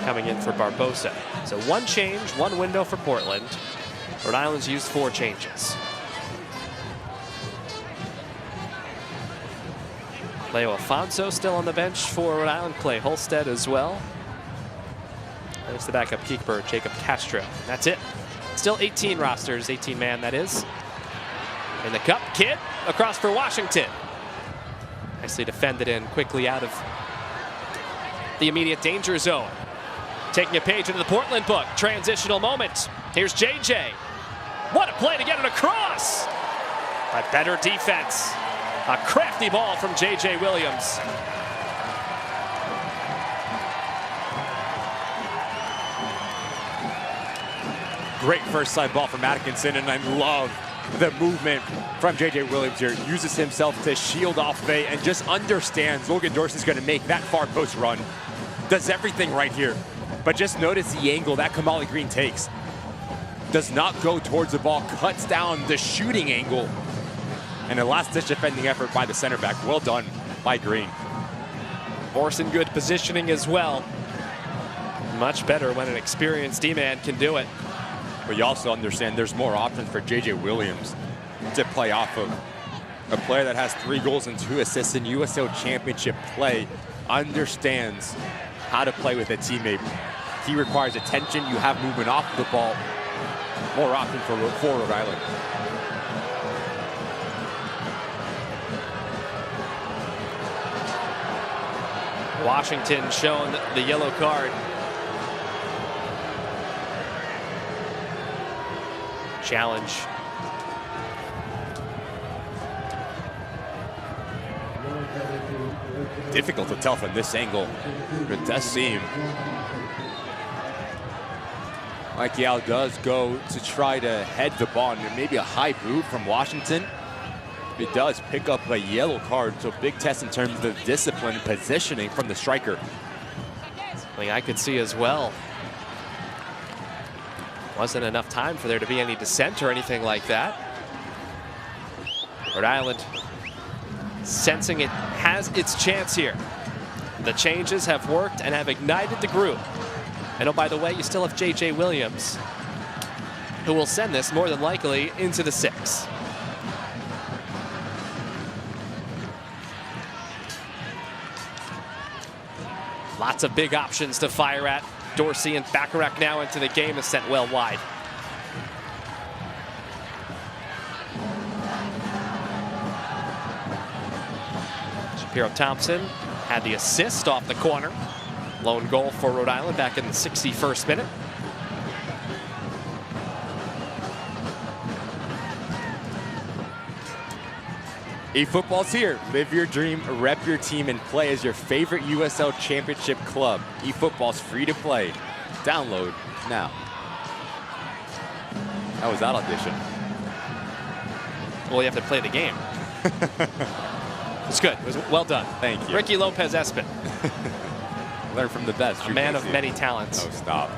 coming in for Barbosa. So one change, one window for Portland. Rhode Island's used 4 changes. Leo Afonso still on the bench for Rhode Island. Clay Holstead as well. There's the backup keeper, Jacob Castro. That's it. Still 18 rosters, 18-man that is. In the cup, Kidd across for Washington. Nicely defended in, quickly out of the immediate danger zone. Taking a page into the Portland book. Transitional moment. Here's JJ. What a play to get it across. A better defense. A crafty ball from JJ Williams. Great first side ball from Atkinson, and I love the movement from JJ Williams here. Uses himself to shield off Bay and just understands Logan Dorsey's going to make that far post run. Does everything right here. But just notice the angle that Kamali Green takes. Does not go towards the ball, cuts down the shooting angle. And a last-ditch defending effort by the center back. Well done by Green. Morrison good positioning as well. Much better when an experienced D-man can do it. But you also understand there's more options for JJ Williams to play off of. A player that has 3 goals and 2 assists in USL Championship play understands how to play with a teammate. He requires attention. You have movement off the ball. More options for Rhode Island. Washington shown the yellow card. Challenge. Difficult to tell from this angle, but it does seem like Yao does go to try to head the ball, and maybe a high boot from Washington. It does pick up a yellow card, so big test in terms of discipline and positioning from the striker. Something I could see as well. Wasn't enough time for there to be any dissent or anything like that. Rhode Island sensing it has its chance here. The changes have worked and have ignited the group. And oh, by the way, you still have JJ Williams, who will send this more than likely into the 6. Lots of big options to fire at. Dorsey and Bacharach now into the game is sent well wide. Shapiro Thompson had the assist off the corner. Lone goal for Rhode Island back in the 61st minute. eFootball's here. Live your dream, rep your team, and play as your favorite USL Championship club. eFootball's free to play. Download now. How was that audition? Well, you have to play the game. It's good. It was well done. Thank you. Ricky Lopez Espin. Learn from the best. A man of many talents. Oh, stop.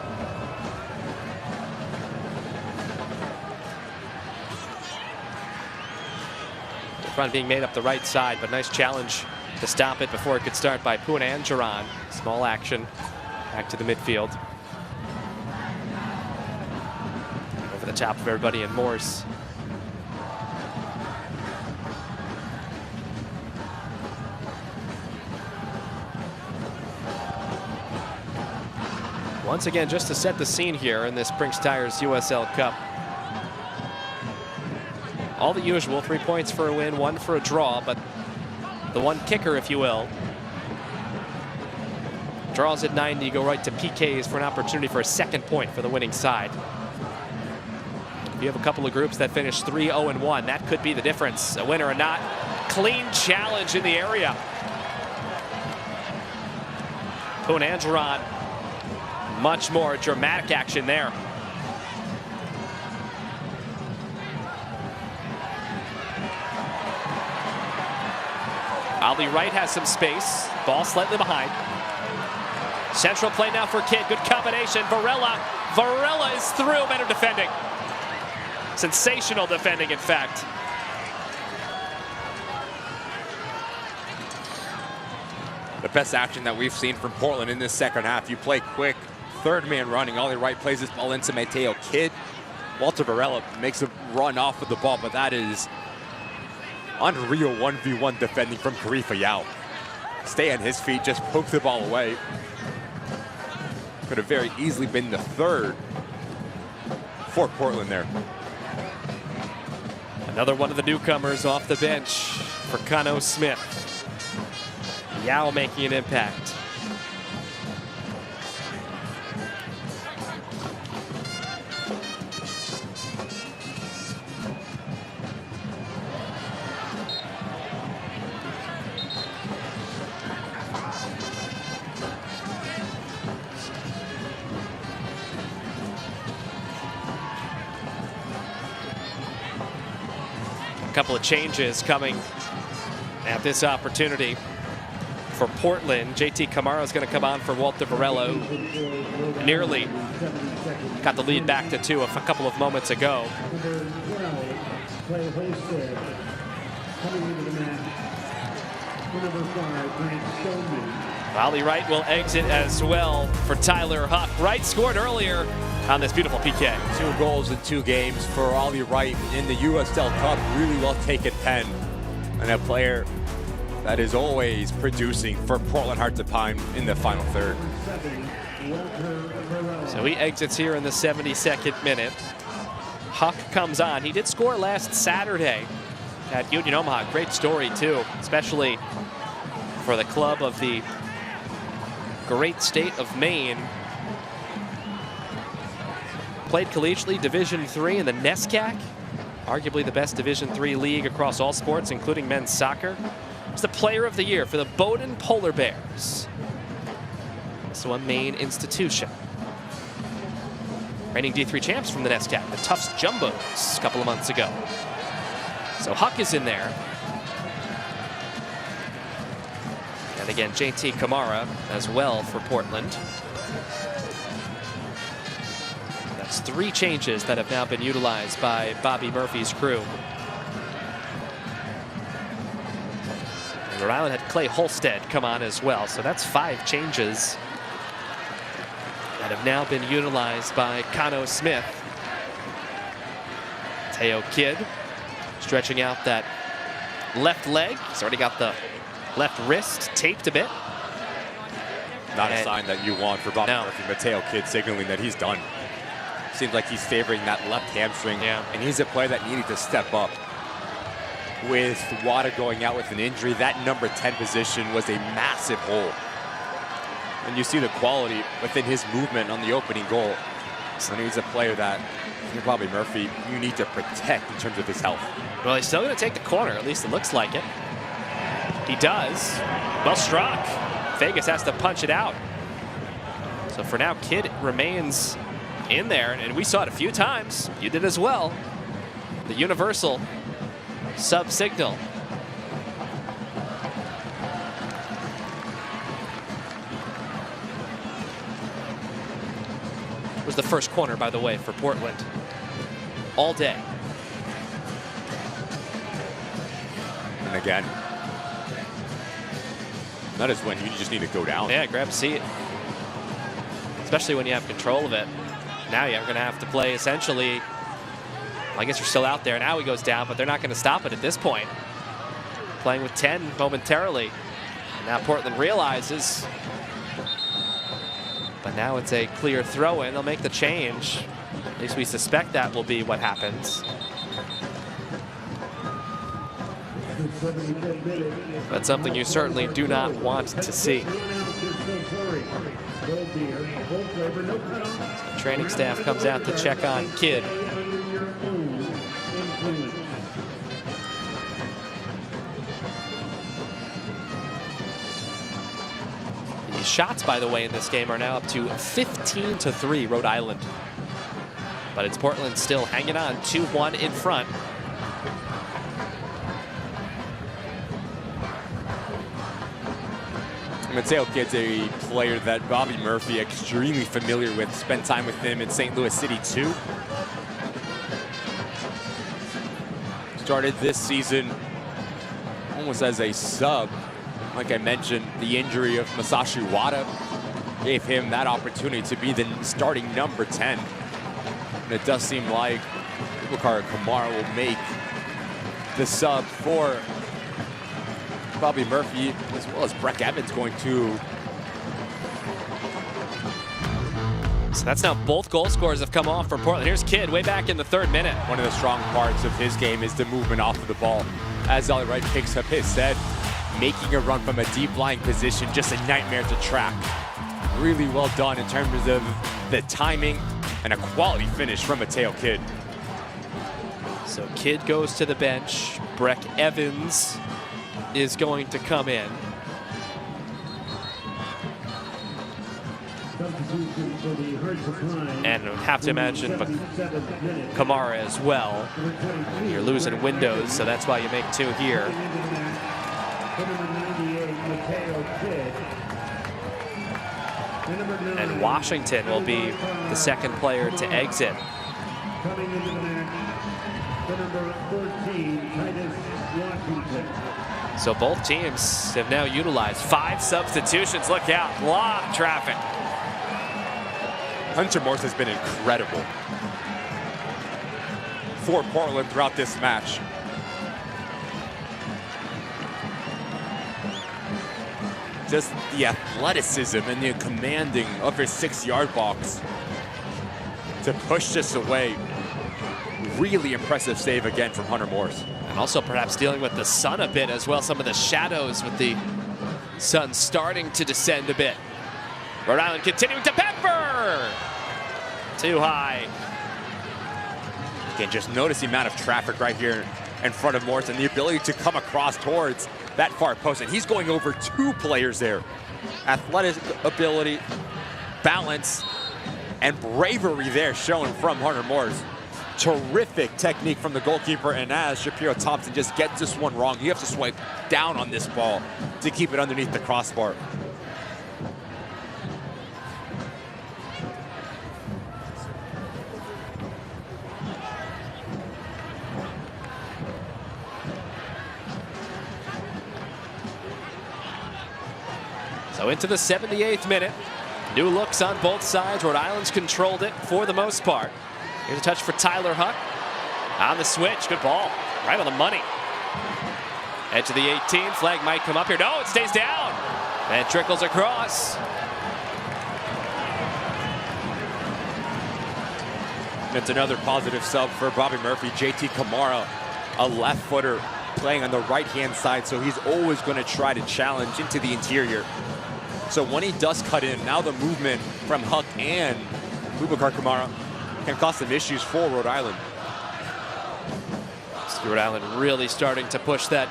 Run being made up the right side, but nice challenge to stop it before it could start by Puna and Duran. Small action back to the midfield. the top of everybody in Morse. Once again, just to set the scene here in this Prinx Tires USL Cup. All the usual, 3 points for a win, 1 for a draw, but the one kicker, if you will. Draws at 90, you go right to PKs for an opportunity for a second point for the winning side. You have a couple of groups that finish 3-0-1. That could be the difference, a winner or not. Clean challenge in the area. Poon Angeron, much more dramatic action there. Ali Wright has some space. Ball slightly behind. Central play now for Kidd. Good combination. Varela is through. Better defending. Sensational defending, in fact. The best action that we've seen from Portland in this second half. You play quick. Third man running. Ali Wright plays this ball into Mateo Kidd. Walter Varela makes a run off of the ball, but that is unreal 1v1 defending from Karifa Yao. Stay on his feet, just poke the ball away. Could have very easily been the third for Portland there. Another one of the newcomers off the bench for Kano Smith. Yao making an impact. A couple of changes coming at this opportunity for Portland. JT Kamara is going to come on for Walter Varela, who nearly got the lead back to 2 a couple of moments ago. Ali Wright will exit as well for Tyler Huck. Wright scored earlier on this beautiful PK. 2 goals in 2 games for Ali Wright in the USL Cup. Really well taken pen. And a player that is always producing for Portland Hearts of Pine in the final third. So he exits here in the 72nd minute. Huck comes on. He did score last Saturday at Union Omaha. Great story too, especially for the club of the great state of Maine. Played collegiately Division III in the NESCAC, arguably the best Division III league across all sports, including men's soccer. Was the player of the year for the Bowdoin Polar Bears. So a Maine institution. Reigning D3 champs from the NESCAC, the Tufts Jumbos, a couple of months ago. So Huck is in there. And again, JT Kamara as well for Portland. That's 3 changes that have now been utilized by Bobby Murphy's crew. And Rhode Island had Clay Holstead come on as well, so that's 5 changes that have now been utilized by Kano Smith. Teo Kidd stretching out that left leg. He's already got the left wrist taped a bit. Not a sign that you want for Bobby Murphy. Mateo Kidd signaling that he's done. Seems like he's favoring that left hamstring. And he's a player that needed to step up. With Wada going out with an injury, that number 10 position was a massive hole. And you see the quality within his movement on the opening goal. So he's a player that, you're Bobby Murphy, you need to protect in terms of his health. Well, he's still going to take the corner, at least it looks like it. He does. Well struck. Vegas has to punch it out. So for now, Kidd remains in there, and we saw it a few times. You did as well. The universal sub signal. Was the first corner, by the way, for Portland all day. And again, that is when you just need to go down. Yeah, grab a seat. Especially when you have control of it. Now you're going to have to play essentially I guess you're still out there. Now he goes down, but they're not going to stop it at this point. Playing with 10 momentarily. And now Portland realizes. But now it's a clear throw-in. They'll make the change. At least we suspect that will be what happens. That's something you certainly do not want to see. So training staff comes out to check on Kidd. The shots, by the way, in this game are now up to 15-3 Rhode Island. But it's Portland still hanging on 2-1 in front. Mateo Kidd's a player that Bobby Murphy extremely familiar with. Spent time with him in St. Louis City too. Started this season almost as a sub. Like I mentioned, the injury of Masashi Wada gave him that opportunity to be the starting number 10. And it does seem like Boubacar Kamara will make the sub for Bobby Murphy, as well as Breck Evans going to. So that's now both goal scorers have come off for Portland. Here's Kidd way back in the 3rd minute. One of the strong parts of his game is the movement off of the ball. As Ollie Wright picks up his set, making a run from a deep lying position, just a nightmare to track. Really well done in terms of the timing and a quality finish from Mateo Kidd. So Kidd goes to the bench. Breck Evans is going to come in. And I have to imagine Kamara as well. You're losing windows, so that's why you make 2 here. And Washington will be the 2nd player to exit. Coming into the match, the number 14, Titus Washington. So both teams have now utilized 5 substitutions. Look out, a lot of traffic. Hunter Morse has been incredible for Portland throughout this match. Just the athleticism and the commanding of his 6-yard box to push this away. Really impressive save again from Hunter Morse. And also perhaps dealing with the sun a bit as well. Some of the shadows with the sun starting to descend a bit. Rhode Island continuing to pepper. Too high. Again, just notice the amount of traffic right here in front of Morse and the ability to come across towards that far post. And he's going over 2 players there. Athletic ability, balance, and bravery there shown from Hunter Morse. Terrific technique from the goalkeeper, and as Shapiro Thompson just gets this one wrong, you have to swipe down on this ball to keep it underneath the crossbar. So into the 78th minute. New looks on both sides. Rhode Island's controlled it for the most part. Here's a touch for Tyler Huck. On the switch, good ball. Right on the money. Edge of the 18, flag might come up here. No, it stays down. And trickles across. It's another positive sub for Bobby Murphy. JT Kamara, a left footer playing on the right-hand side, so he's always going to try to challenge into the interior. So when he does cut in, now the movement from Huck and Boubacar Kamara can cause some issues for Rhode Island. Rhode Island really starting to push that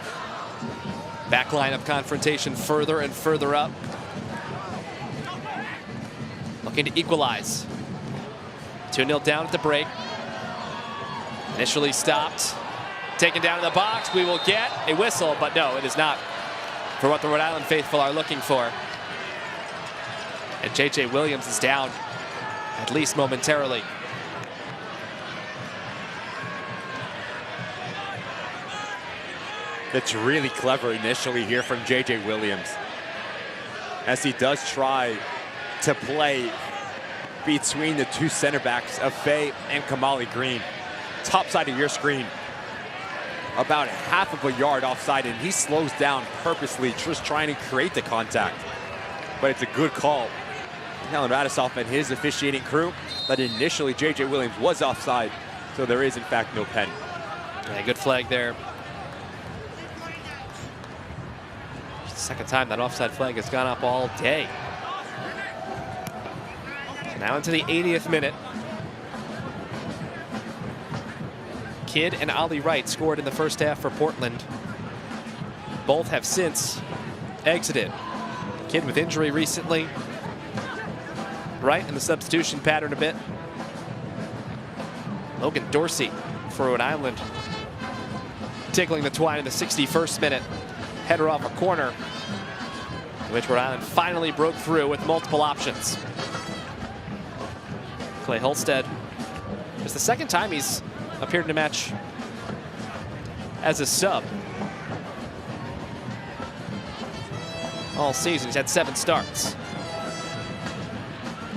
back line of confrontation further and further up. Looking to equalize. 2-0 down at the break. Initially stopped. Taken down in the box. We will get a whistle, but no, it is not for what the Rhode Island faithful are looking for. And J.J. Williams is down, at least momentarily. That's really clever initially here from J.J. Williams, as he does try to play between the 2 center backs of Faye and Kamali Green. top side of your screen, about half of a yard offside, and he slows down purposely, just trying to create the contact. But it's a good call. Telling Radisoff and his officiating crew that initially J.J. Williams was offside, so there is in fact no pen. Yeah, good flag there. Second time that offside flag has gone up all day. So now into the 80th minute. Kidd and Ollie Wright scored in the first half for Portland. Both have since exited. Kidd with injury recently. Wright in the substitution pattern a bit. Logan Dorsey for Rhode Island. Tickling the twine in the 61st minute. Header off a corner, which Rhode Island finally broke through with multiple options. Clay Holstead. It's the second time he's appeared in a match as a sub all season. He's had 7 starts.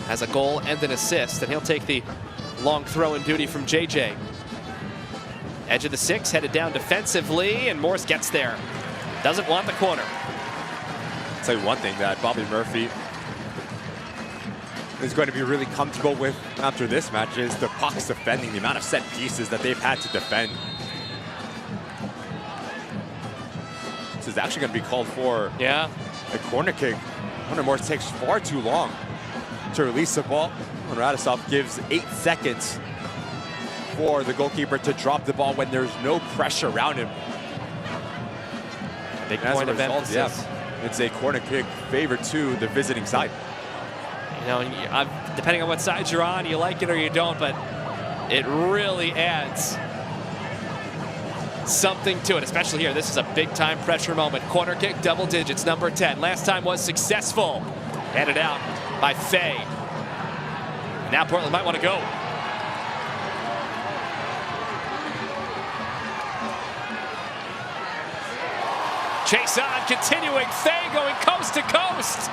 Has a goal and an assist, and he'll take the long throw in duty from JJ. Edge of the 6, headed down defensively, and Morse gets there. Doesn't want the corner. I'll tell you one thing that Bobby Murphy is going to be really comfortable with after this match is the Pucks defending, the amount of set pieces that they've had to defend. This is actually going to be called for a corner kick. Hunter Morse takes far too long to release the ball. And Radisoff gives 8 seconds for the goalkeeper to drop the ball when there's no pressure around him. Big point of emphasis. Yeah, it's a corner kick favored to the visiting side. You know, depending on what side you're on, you like it or you don't, but it really adds something to it, especially here. This is a big-time pressure moment. Corner kick, double digits, number 10. Last time was successful. Handed out by Fay. Now Portland might want to go. Chase on, continuing. Fay going coast to coast.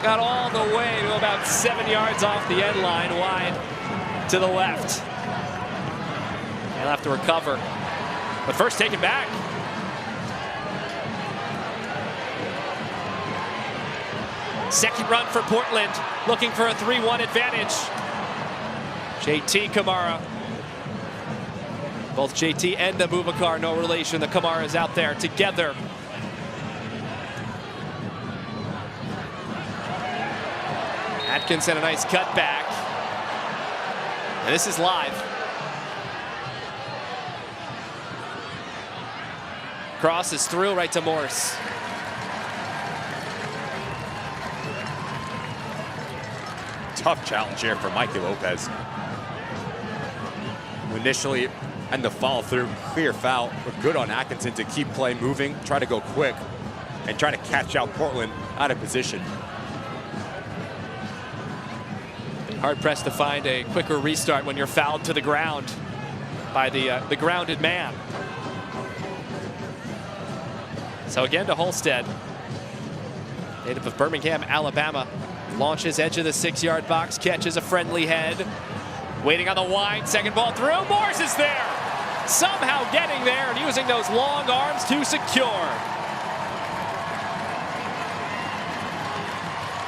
Got all the way to about 7 yards off the end line, wide to the left. He'll have to recover. But first taken back. Second run for Portland, looking for a 3-1 advantage. JT Kamara. Both JT and Abubakar, no relation. The Kamaras out there together. Atkinson, a nice cut back. And this is live. Cross is through right to Morse. Tough challenge here for Mikey Lopez. Initially, and the follow through, clear foul, but good on Atkinson to keep play moving, try to go quick, and try to catch out Portland out of position. Hard pressed to find a quicker restart when you're fouled to the ground by the grounded man. So again to Holstead, native of Birmingham, Alabama, launches edge of the 6-yard box, catches a friendly head, waiting on the wide, second ball through. Morse is there, somehow getting there and using those long arms to secure.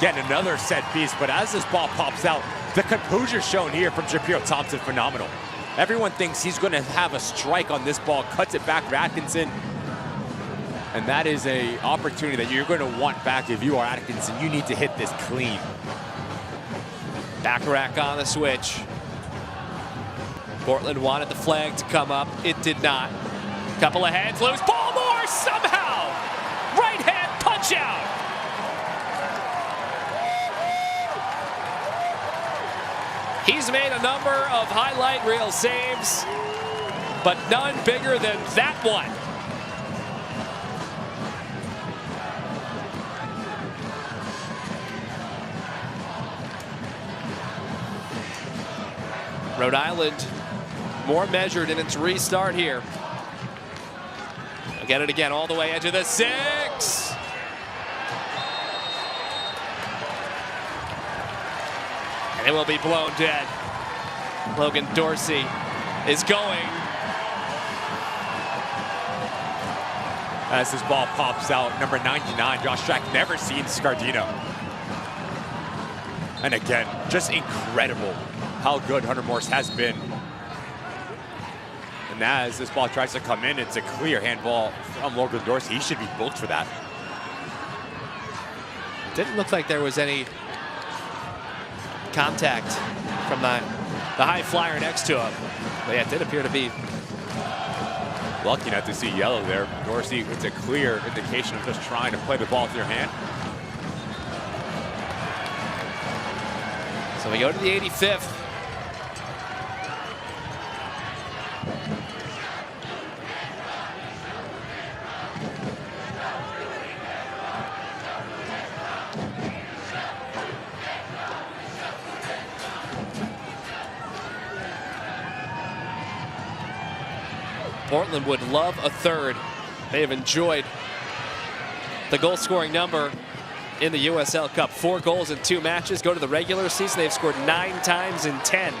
Getting another set piece, but as this ball pops out, the composure shown here from Shapiro Thompson, phenomenal. Everyone thinks he's going to have a strike on this ball, cuts it back for Atkinson. And that is an opportunity that you're going to want back if you are Atkinson. You need to hit this clean. Bacharach on the switch. Portland wanted the flag to come up. It did not. Couple of heads, loose ball, Morse somehow. Right hand punch out. He's made a number of highlight reel saves, but none bigger than that one. Rhode Island more measured in its restart here. They'll get it again all the way edge of the 6. And it will be blown dead. Logan Dorsey is going. As this ball pops out, number 99, Josh Strack, never seen Scardino. And again, just incredible how good Hunter Morse has been. And as this ball tries to come in, it's a clear handball from Logan Dorsey. He should be booked for that. Didn't look like there was any contact from the high flyer next to him. But yeah, it did appear to be. Lucky not to see yellow there. Dorsey, it's a clear indication of just trying to play the ball with your hand. So we go to the 85th. Portland would love a third. They have enjoyed the goal-scoring number in the USL Cup. 4 goals in 2 matches. Go to the regular season, they've scored 9 times in 10.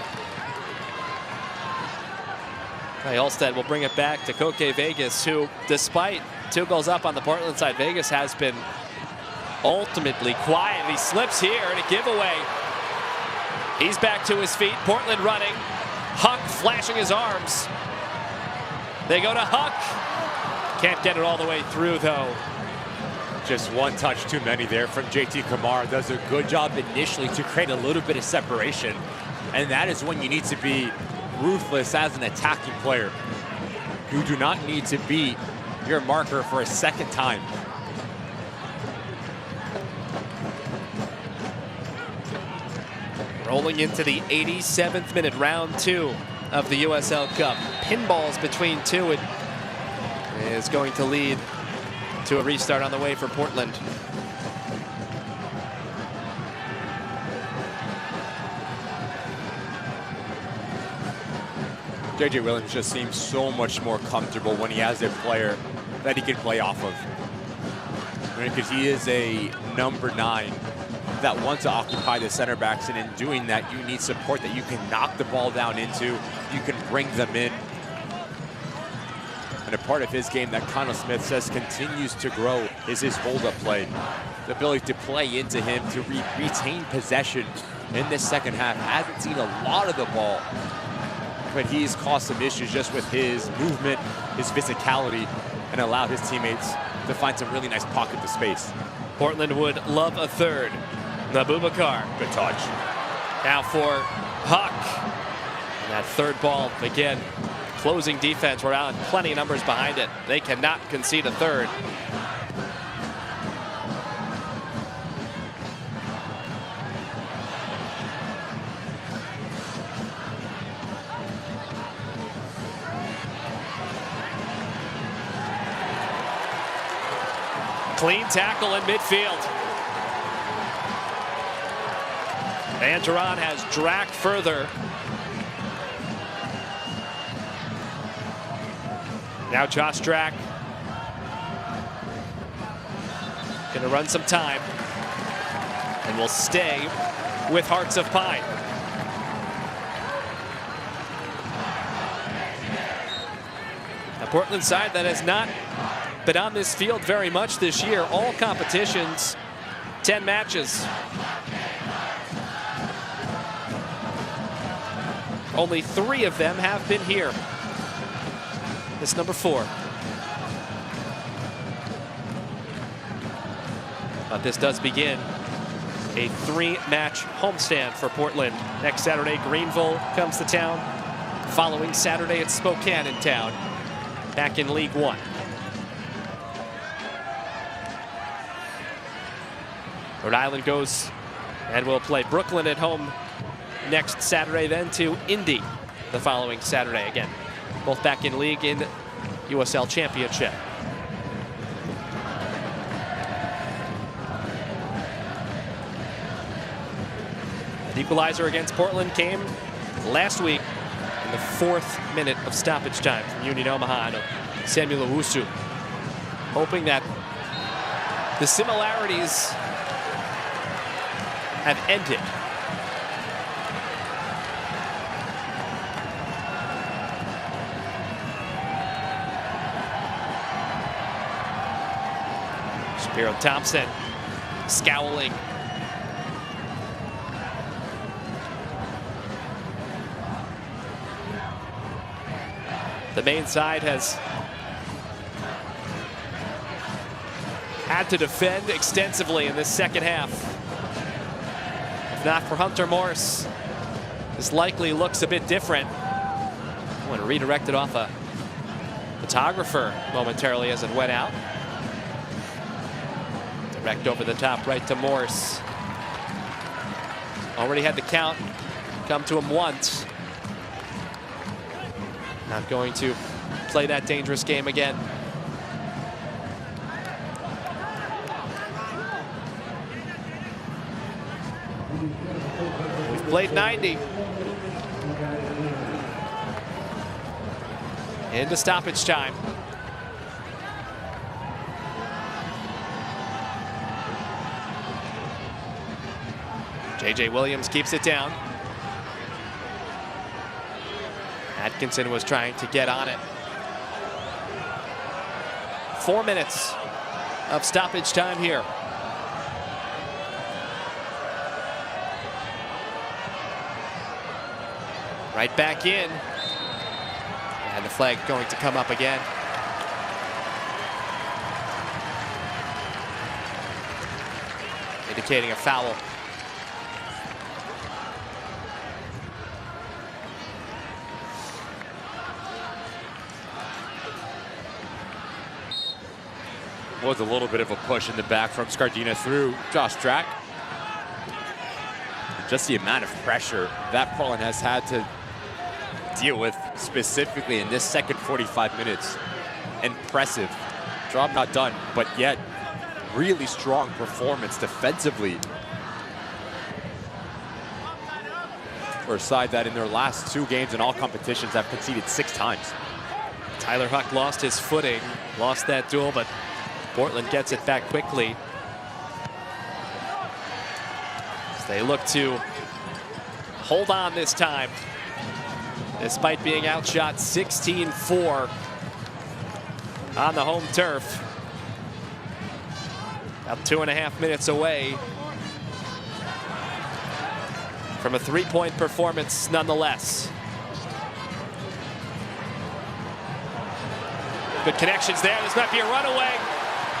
Olstead will bring it back to Koke Vegas, who, despite 2 goals up on the Portland side, Vegas has been ultimately quiet. He slips here and a giveaway. He's back to his feet. Portland running. Huck flashing his arms. They go to Huck. Can't get it all the way through, though. Just one touch too many there from JT Kamara. Does a good job initially to create a little bit of separation. And that is when you need to be ruthless as an attacking player. You do not need to beat your marker for a second time. Rolling into the 87th minute, round 2 of the USL Cup. Pinballs between 2. It is going to lead to a restart on the way for Portland. JJ Williams just seems so much more comfortable when he has a player that he can play off of. Because he is a number 9 that wants to occupy the center backs, and in doing that, you need support that you can knock the ball down into, you can bring them in. And a part of his game that Connell Smith says continues to grow is his hold-up play. The ability to play into him, to retain possession in this second half. Hasn't seen a lot of the ball, but he's caused some issues just with his movement, his physicality, and allowed his teammates to find some really nice pockets of space. Portland would love a third. Nabubakar. Good touch. Now for Huck. And that third ball, again, closing defense. Rhode Island, plenty of numbers behind it. They cannot concede a third. Clean tackle in midfield. And Duran has Drac further. Now Josh Drac. Gonna run some time. And will stay with Hearts of Pine. A Portland side that has not been on this field very much this year. All competitions, 10 matches. Only 3 of them have been here. This number 4. But this does begin a 3-match homestand for Portland. Next Saturday, Greenville comes to town. Following Saturday, it's Spokane in town. Back in League One. Rhode Island goes and will play Brooklyn at home next Saturday, then to Indy the following Saturday. Again, both back in league in USL Championship. An equalizer against Portland came last week in the 4th minute of stoppage time from Union Omaha and Samuel Owusu. Hoping that the similarities have ended. Shapiro Thompson scowling. The main side has had to defend extensively in this second half. If not for Hunter Morse, this likely looks a bit different. Want to redirect it off a photographer momentarily as it went out. Direct over the top right to Morse. Already had the count come to him once. Not going to play that dangerous game again. We've played 90. Into stoppage time. J.J. Williams keeps it down. Atkinson was trying to get on it. 4 minutes of stoppage time here. Right back in. And the flag going to come up again. Indicating a foul. Was a little bit of a push in the back from Scardina through Josh Track. Just the amount of pressure that Portland has had to deal with, specifically in this second 45 minutes. Impressive. Job not done, but yet really strong performance defensively for a side that in their last 2 games in all competitions have conceded 6 times. Tyler Huck lost his footing, lost that duel, but Portland gets it back quickly. As they look to hold on this time, despite being outshot 16-4 on the home turf. About 2.5 minutes away from a 3-point performance nonetheless. Good connections there. This might be a runaway.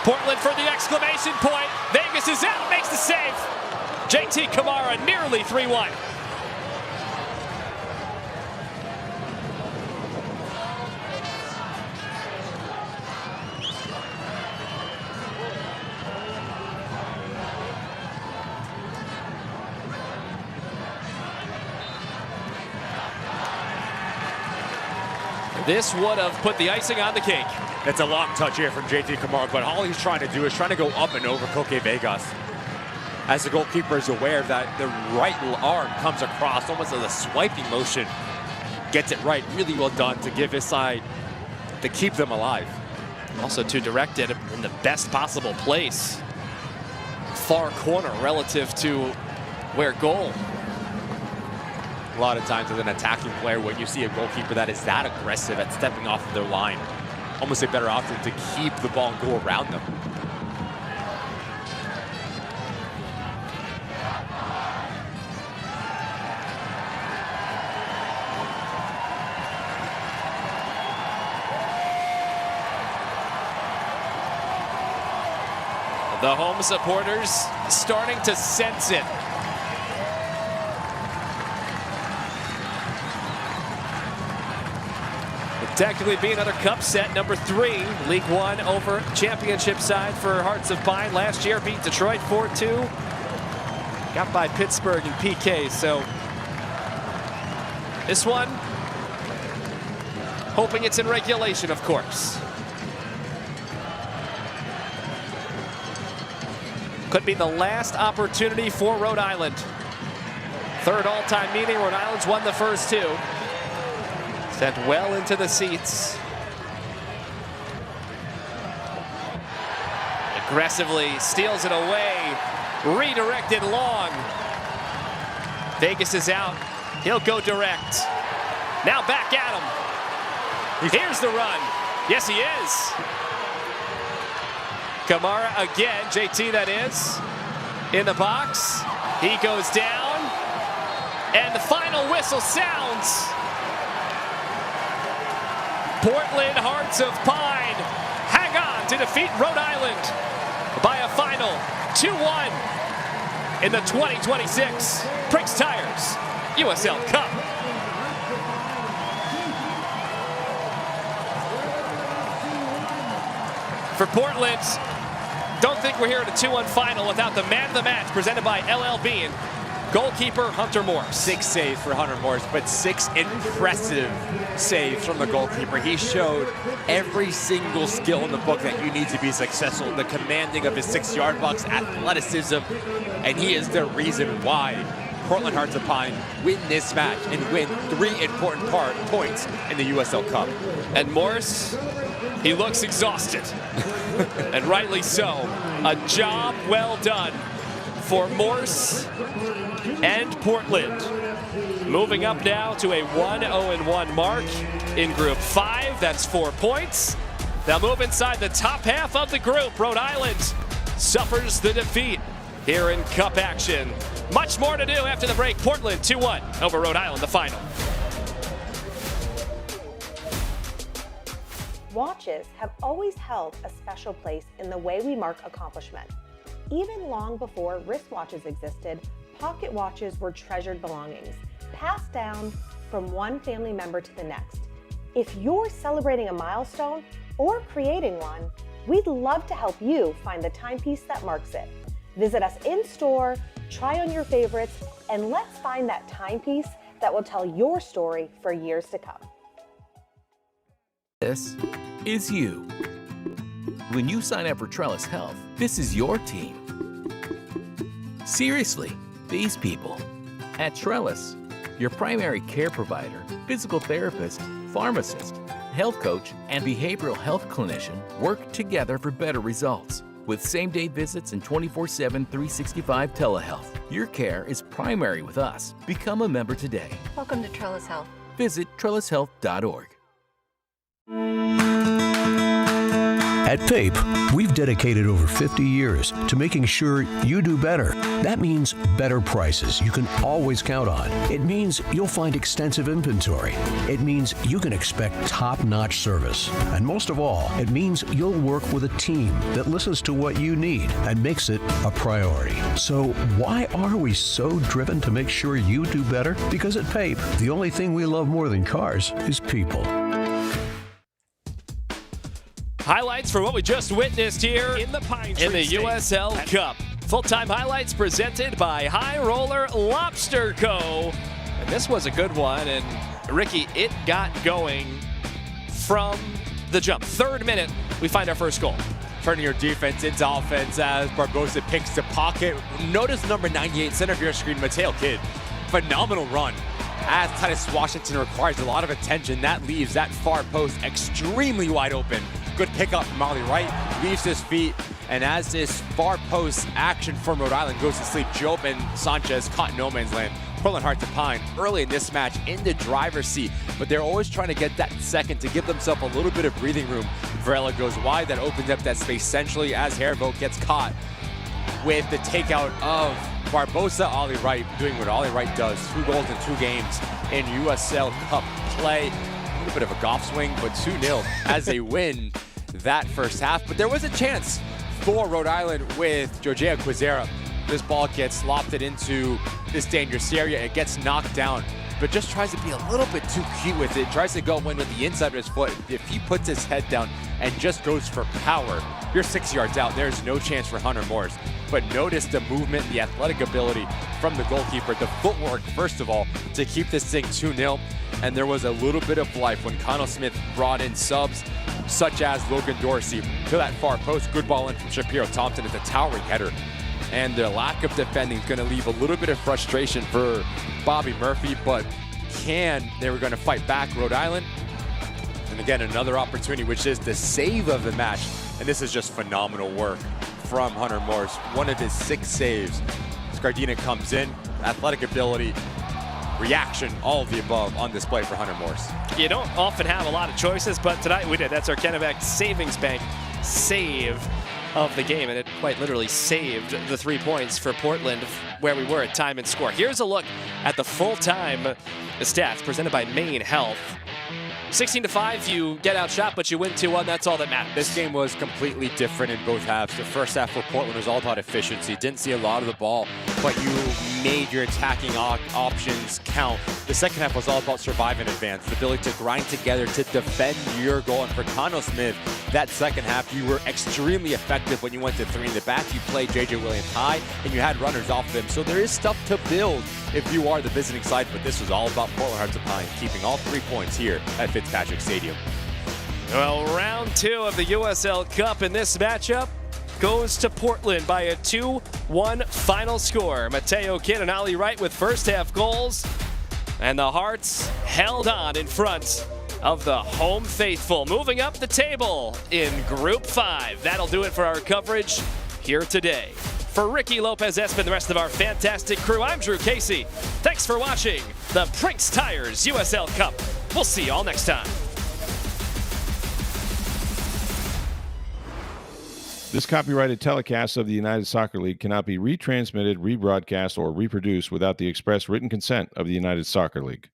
Portland for the exclamation point. Vegas is out, makes the save. JT Kamara nearly 3-1. This would have put the icing on the cake. It's a long touch here from JT Kamara, but all he's trying to do is trying to go up and over Koke Vegas. As the goalkeeper is aware that the right arm comes across almost as a swiping motion. Gets it right, really well done to give his side, to keep them alive. Also to direct it in the best possible place. Far corner relative to where goal. A lot of times as an attacking player, when you see a goalkeeper that is that aggressive at stepping off of their line, almost a better option to keep the ball and go around them. The home supporters starting to sense it. Technically be another cup set, number 3, League One over championship side for Hearts of Pine. Last year beat Detroit 4-2. Got by Pittsburgh in PK, so this one, hoping it's in regulation, of course. Could be the last opportunity for Rhode Island. 3rd all-time meeting, Rhode Island's won the first 2. Sent well into the seats. Aggressively steals it away. Redirected long. Vegas is out. He'll go direct. Now back at him. Here's the run. Yes, he is. Kamara again, JT that is, in the box. He goes down, and the final whistle sounds. Portland Hearts of Pine hang on to defeat Rhode Island by a final 2-1 in the 2026 Prinx Tires USL Cup. For Portland, don't think we're here at a 2-1 final without the man of the match presented by LLB and goalkeeper Hunter Morse. 6 saves for Hunter Morse, but 6 impressive saves from the goalkeeper. He showed every single skill in the book that you need to be successful. The commanding of his 6-yard box, athleticism, and he is the reason why Portland Hearts of Pine win this match and win 3 important points in the USL Cup. And Morse, he looks exhausted, and rightly so. A job well done for Morse and Portland. Moving up now to a 1-0-1 mark in Group 5. That's 4 points. They'll move inside the top half of the group. Rhode Island suffers the defeat here in Cup action. Much more to do after the break. Portland 2-1 over Rhode Island, the final. Watches have always held a special place in the way we mark accomplishment. Even long before wristwatches existed, pocket watches were treasured belongings, passed down from one family member to the next. If you're celebrating a milestone or creating one, we'd love to help you find the timepiece that marks it. Visit us in-store, try on your favorites, and let's find that timepiece that will tell your story for years to come. This is you. When you sign up for Trellis Health, this is your team. Seriously, these people. At Trellis, your primary care provider, physical therapist, pharmacist, health coach, and behavioral health clinician work together for better results. With same-day visits and 24/7, 365 telehealth, your care is primary with us. Become a member today. Welcome to Trellis Health. Visit trellishealth.org. At PAPE, we've dedicated over 50 years to making sure you do better. That means better prices you can always count on. It means you'll find extensive inventory. It means you can expect top-notch service. And most of all, it means you'll work with a team that listens to what you need and makes it a priority. So why are we so driven to make sure you do better? Because at PAPE, the only thing we love more than cars is people. Highlights for what we just witnessed here in the Pine Tree in the USL Cup. Full-time highlights presented by High Roller Lobster Co. And this was a good one, and Ricky, it got going from the jump. 3rd minute, we find our first goal. Turning your defense into offense as Barbosa picks the pocket. Notice number 98, center of your screen, Mateo Kidd. Phenomenal run. As Titus Washington requires a lot of attention, that leaves that far post extremely wide open. Good pickup from Ollie Wright, leaves his feet, and as this far post action from Rhode Island goes to sleep, Job and Sanchez caught no man's land. Portland Hearts of Pine early in this match in the driver's seat, but they're always trying to get that second to give themselves a little bit of breathing room. Varela goes wide, that opens up that space centrally as Herbo gets caught with the takeout of Barbosa. Ollie Wright doing what Ollie Wright does, 2 goals in 2 games in USL Cup play. A little bit of a golf swing, but 2-0 as they win that first half. But there was a chance for Rhode Island with Georgia Quizera. This ball gets lofted into this dangerous area. It gets knocked down, but just tries to be a little bit too cute with it. Tries to go in with the inside of his foot. If he puts his head down and just goes for power, you're 6 yards out. There's no chance for Hunter Morse. But notice the movement, the athletic ability from the goalkeeper, the footwork, first of all, to keep this thing 2-0. And there was a little bit of life when Connell Smith brought in subs, such as Logan Dorsey to that far post. Good ball in from Shapiro Thompson. It's a towering header. And the lack of defending is going to leave a little bit of frustration for Bobby Murphy, but they were going to fight back Rhode Island. And again, another opportunity, which is the save of the match. And this is just phenomenal work from Hunter Morse. One of his 6 saves. Scardina comes in, athletic ability, reaction, all of the above on display for Hunter Morse. You don't often have a lot of choices, but tonight we did. That's our Kennebec Savings Bank save. of the game, and it quite literally saved the 3 points for Portland where we were at time and score. Here's a look at the full-time stats presented by Maine Health. 16-5, you get outshot, but you win 2-1. That's all that matters. This game was completely different in both halves. The first half for Portland was all about efficiency. Didn't see a lot of the ball, but you made your attacking options count. The second half was all about survive and advance, the ability to grind together to defend your goal. And for Connell Smith, that second half, you were extremely effective when you went to 3 in the back. You played J.J. Williams high, and you had runners off of him. So there is stuff to build if you are the visiting side, but this was all about Portland Hearts of Pine keeping all 3 points here at Fitzpatrick Stadium. Well, round 2 of the USL Cup, and this matchup goes to Portland by a 2-1 final score. Mateo Kidd and Ollie Wright with first half goals, and the Hearts held on in front of the home faithful, moving up the table in Group 5. That'll do it for our coverage here today. For Ricky Lopez-Espin and the rest of our fantastic crew, I'm Drew Casey. Thanks for watching the Prinx Tires USL Cup. We'll see you all next time. This copyrighted telecast of the United Soccer League cannot be retransmitted, rebroadcast, or reproduced without the express written consent of the United Soccer League.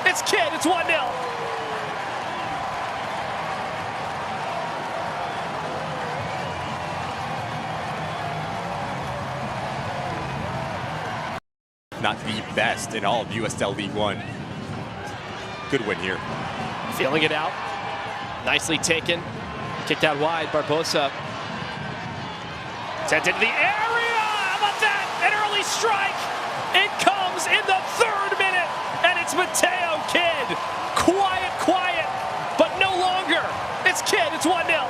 It's Kidd, it's 1-0. not the best in all of USL League One. Good win here. Feeling it out. Nicely taken. Kicked out wide. Barbosa. Sent into the area. How about that? An early strike. It comes in the 3rd minute. And it's Mateo Kidd. Quiet, but no longer. It's Kidd. It's 1-0.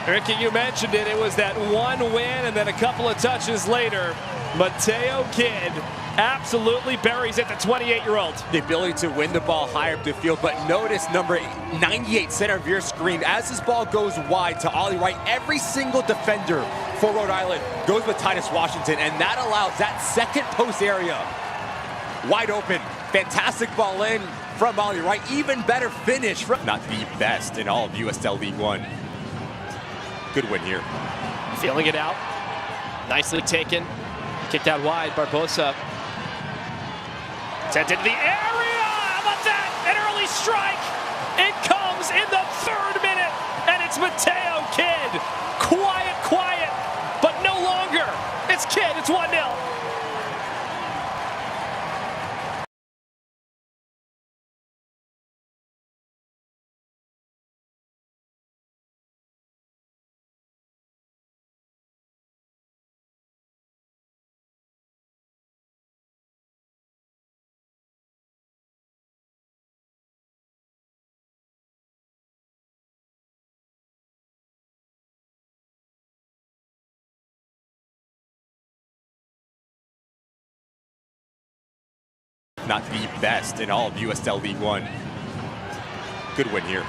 Ricky, you mentioned it. It was that one win, and then a couple of touches later, Mateo Kidd absolutely buries it, the 28-year-old. The ability to win the ball higher up the field, but notice number 98 center of your screen as this ball goes wide to Ollie Wright. Every single defender for Rhode Island goes with Titus Washington, and that allows that second post area wide open. Fantastic ball in from Ollie Wright. Even better finish from not the best in all of USL League One. Good win here. Feeling it out. Nicely taken. Kicked out wide. Barbosa. Sent into the area. How about that? An early strike. It comes in the 3rd minute. And it's Mateo Kidd. Quiet, but no longer. It's Kidd. It's 1-0. Not the best in all of USL League One. Good win here.